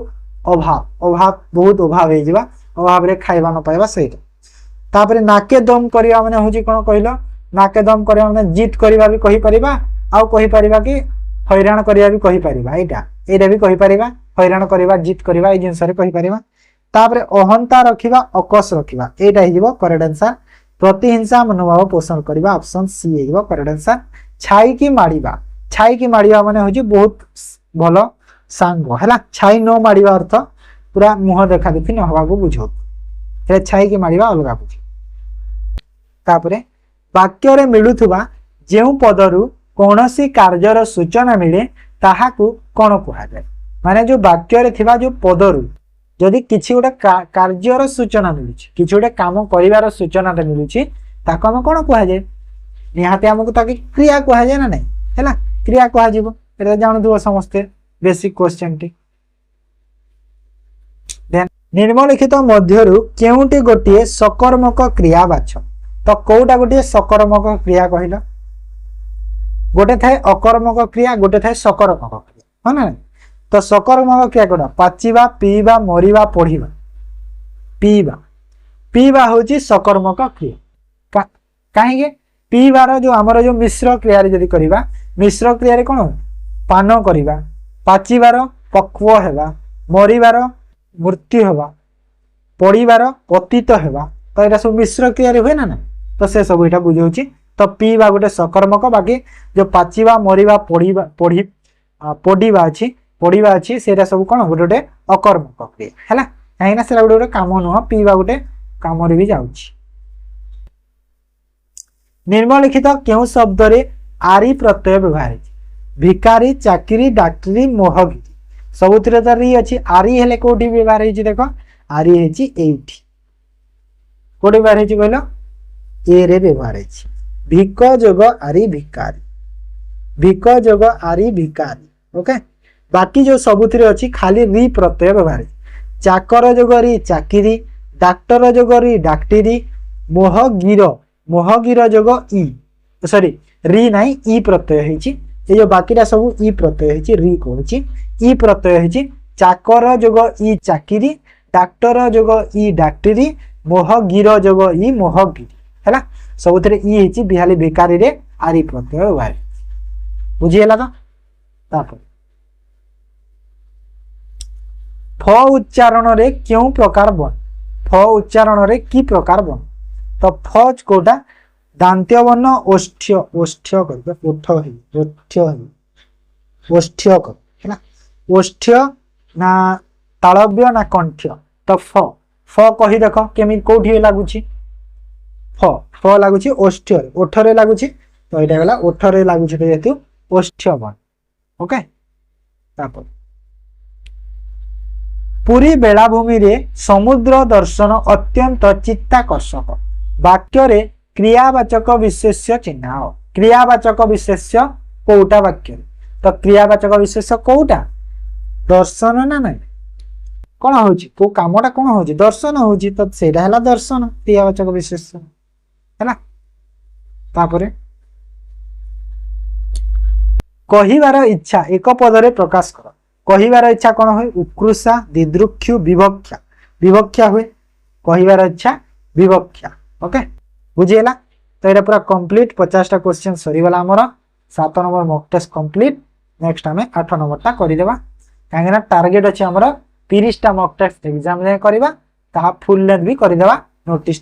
अभाव बहुत अभाव हे जिबा अभाव रे खाइबा न पाइबा सेटा तापरे नाके दम करिया माने होजी कोन कहिलो नाके दम करिया माने जीत करिबा भी कहि परिबा आ कहि परिबा कि हैरान करिया भी कहि परिबा एटा भी कहि परिबा हैरान करिबा जीत करिबा ए जिंस रे कहि परिबा तापरे अहंता रखिबा अकस रखिबा एटा हे जिवो करेक्ट आंसर प्रतिहिंसा मनोभाव पोषण करिबा ऑप्शन सी हे जिवो करेक्ट आंसर छाई की माडिबा माने होजी बहुत भलो सांग हैला छाई नो माडिबा अर्थ पूरा मुह देखा देखि न हवा को बुझो हे छाई की माडिबा अलगा बुझ तापरे वाक्य रे मिलुथुबा जेउ पदरु कोनोसी कार्यर सूचना मिले ताहाकू कोन कुहा जाय माने जो वाक्य रे थिबा जो पदरु जदि किछि गोटे कार्यर सूचना मिलुछि किछि गोटे काम करिवार सूचना ते मिलुछि ताको हम कोन कुहा जाय निहाते हमकु ताकि क्रिया कुहा जाय ना नै हैला क्रिया कुहा जिवो एटा जानु दो समस्ते बेसिक क्वेश्चन टी देन निम्नलिखित मध्यरु केउटी गोटिए सकर्मक क्रिया बाछ तो कोउटा गोटिए सकर्मक क्रिया कहिलो गोटे थाए अकर्मक क्रिया गोटे थाए सकर्मक क्रिया हो ना तो सकर्मक क्रिया कोन पाचिबा पीबा मरिबा पढिबा पीबा होची सकर्मक क्रिया काहे के पीबार जो हमर जो मिश्र क्रिया रे जदी करिबा मिश्र क्रिया रे कोन पान करिबा पाचिबार पक्व हेबा मरिबार मृत्यु हेबा पड़ीबार पतित हेबा तो एटा सब मिश्र क्रिया रे होय ना तो से सब एटा बुझौची तो पीबा गोटे सकर्मक बाकी जो पाचिबा मरिबा पड़ीबा अछि सेटा सब कोन गोटे अकर्मक क्रिया हैला काहेना सेटा गोटे काम न पीबा गोटे काम रे भी जाउची निम्नलिखित केउ शब्द रे आरी प्रत्यय व्यवहार भिकारी चाकरी डाक्टरी मोहगिरी सबुथिरे त री अछि आरी हेले कोठी व्यवहार हेछि देखो आरी हेछि एठी कोठी व्यवहार हेछि कहलो ए रे व्यवहार हेछि भिक जोग आरी भिकारी ओके बाकी जो सबुथिरे अछि खाली री प्रत्यय व्यवहार चाकर जोग री चाकरी डाक्टर जोग री डाक्टरी मोहगिर जोग ई सॉरी री नाही ई प्रत्यय हेछि ए जो बाकीटा सब ई प्रत्यय हेछि री कहछि ई प्रत्यय हेछि चाकर जोग ई चाकरी डाक्टर जोग इ डाक्टरी मोहगिर जोग इ मोहगिरी है सब इ हेची बिहाली बेकारी रे आरी प्रत्यय बाहर बुझीगला तो फ उच्चारण रे क्यों प्रकार बन फ उच्चारण रे की प्रकार बन तो फ कोटा दांत्य वर्ण ओष्ठ्य ओष्ठ्य कर ओठ है ओठ्य है ओष्ठ्य कर है ओष्ठ्य ना तालव्य ना कंठ्य तो फ फ कही देख केमी कोठी लागुची फ फ लागुची ओष्ठ्य ओठरे लागुची तो एटा गला ओठरे लागुची जेतु ओष्ठ्य बन ओके तापर पुरी बेलाभूमि रे समुद्र दर्शन अत्यंत चित्ताकर्षक वाक्य रे क्रियावाचक विशेष्य चिन्ह क्रियावाचक विशेष्य कोटा वाक्य तो क्रियावाचक विशेष्य कोटा दर्शन ना नहीं कौन हो कामटा कौन हो दर्शन हो तो सेटा है दर्शन क्रियावाचक विशेष्य है तापरे कहिबार इच्छा एक पदरे प्रकाश कर कहिबार इच्छा कौन हुए उत्कृषा दिदृक्षु विवक्षा विवक्षा हुए कहिबार इच्छा विवक्षा ओके बुझीगला तो ये पूरा कंप्लीट 50टा क्वेश्चन सरीगला आमर 7 number mock test complete next आम 8 नंबरटा करदेवा कहीं टार्गेट अच्छे आमर 30टा मॉक टेस्ट एग्जाम जाए करवा फुल लेंथ भी करदेवा नोटिस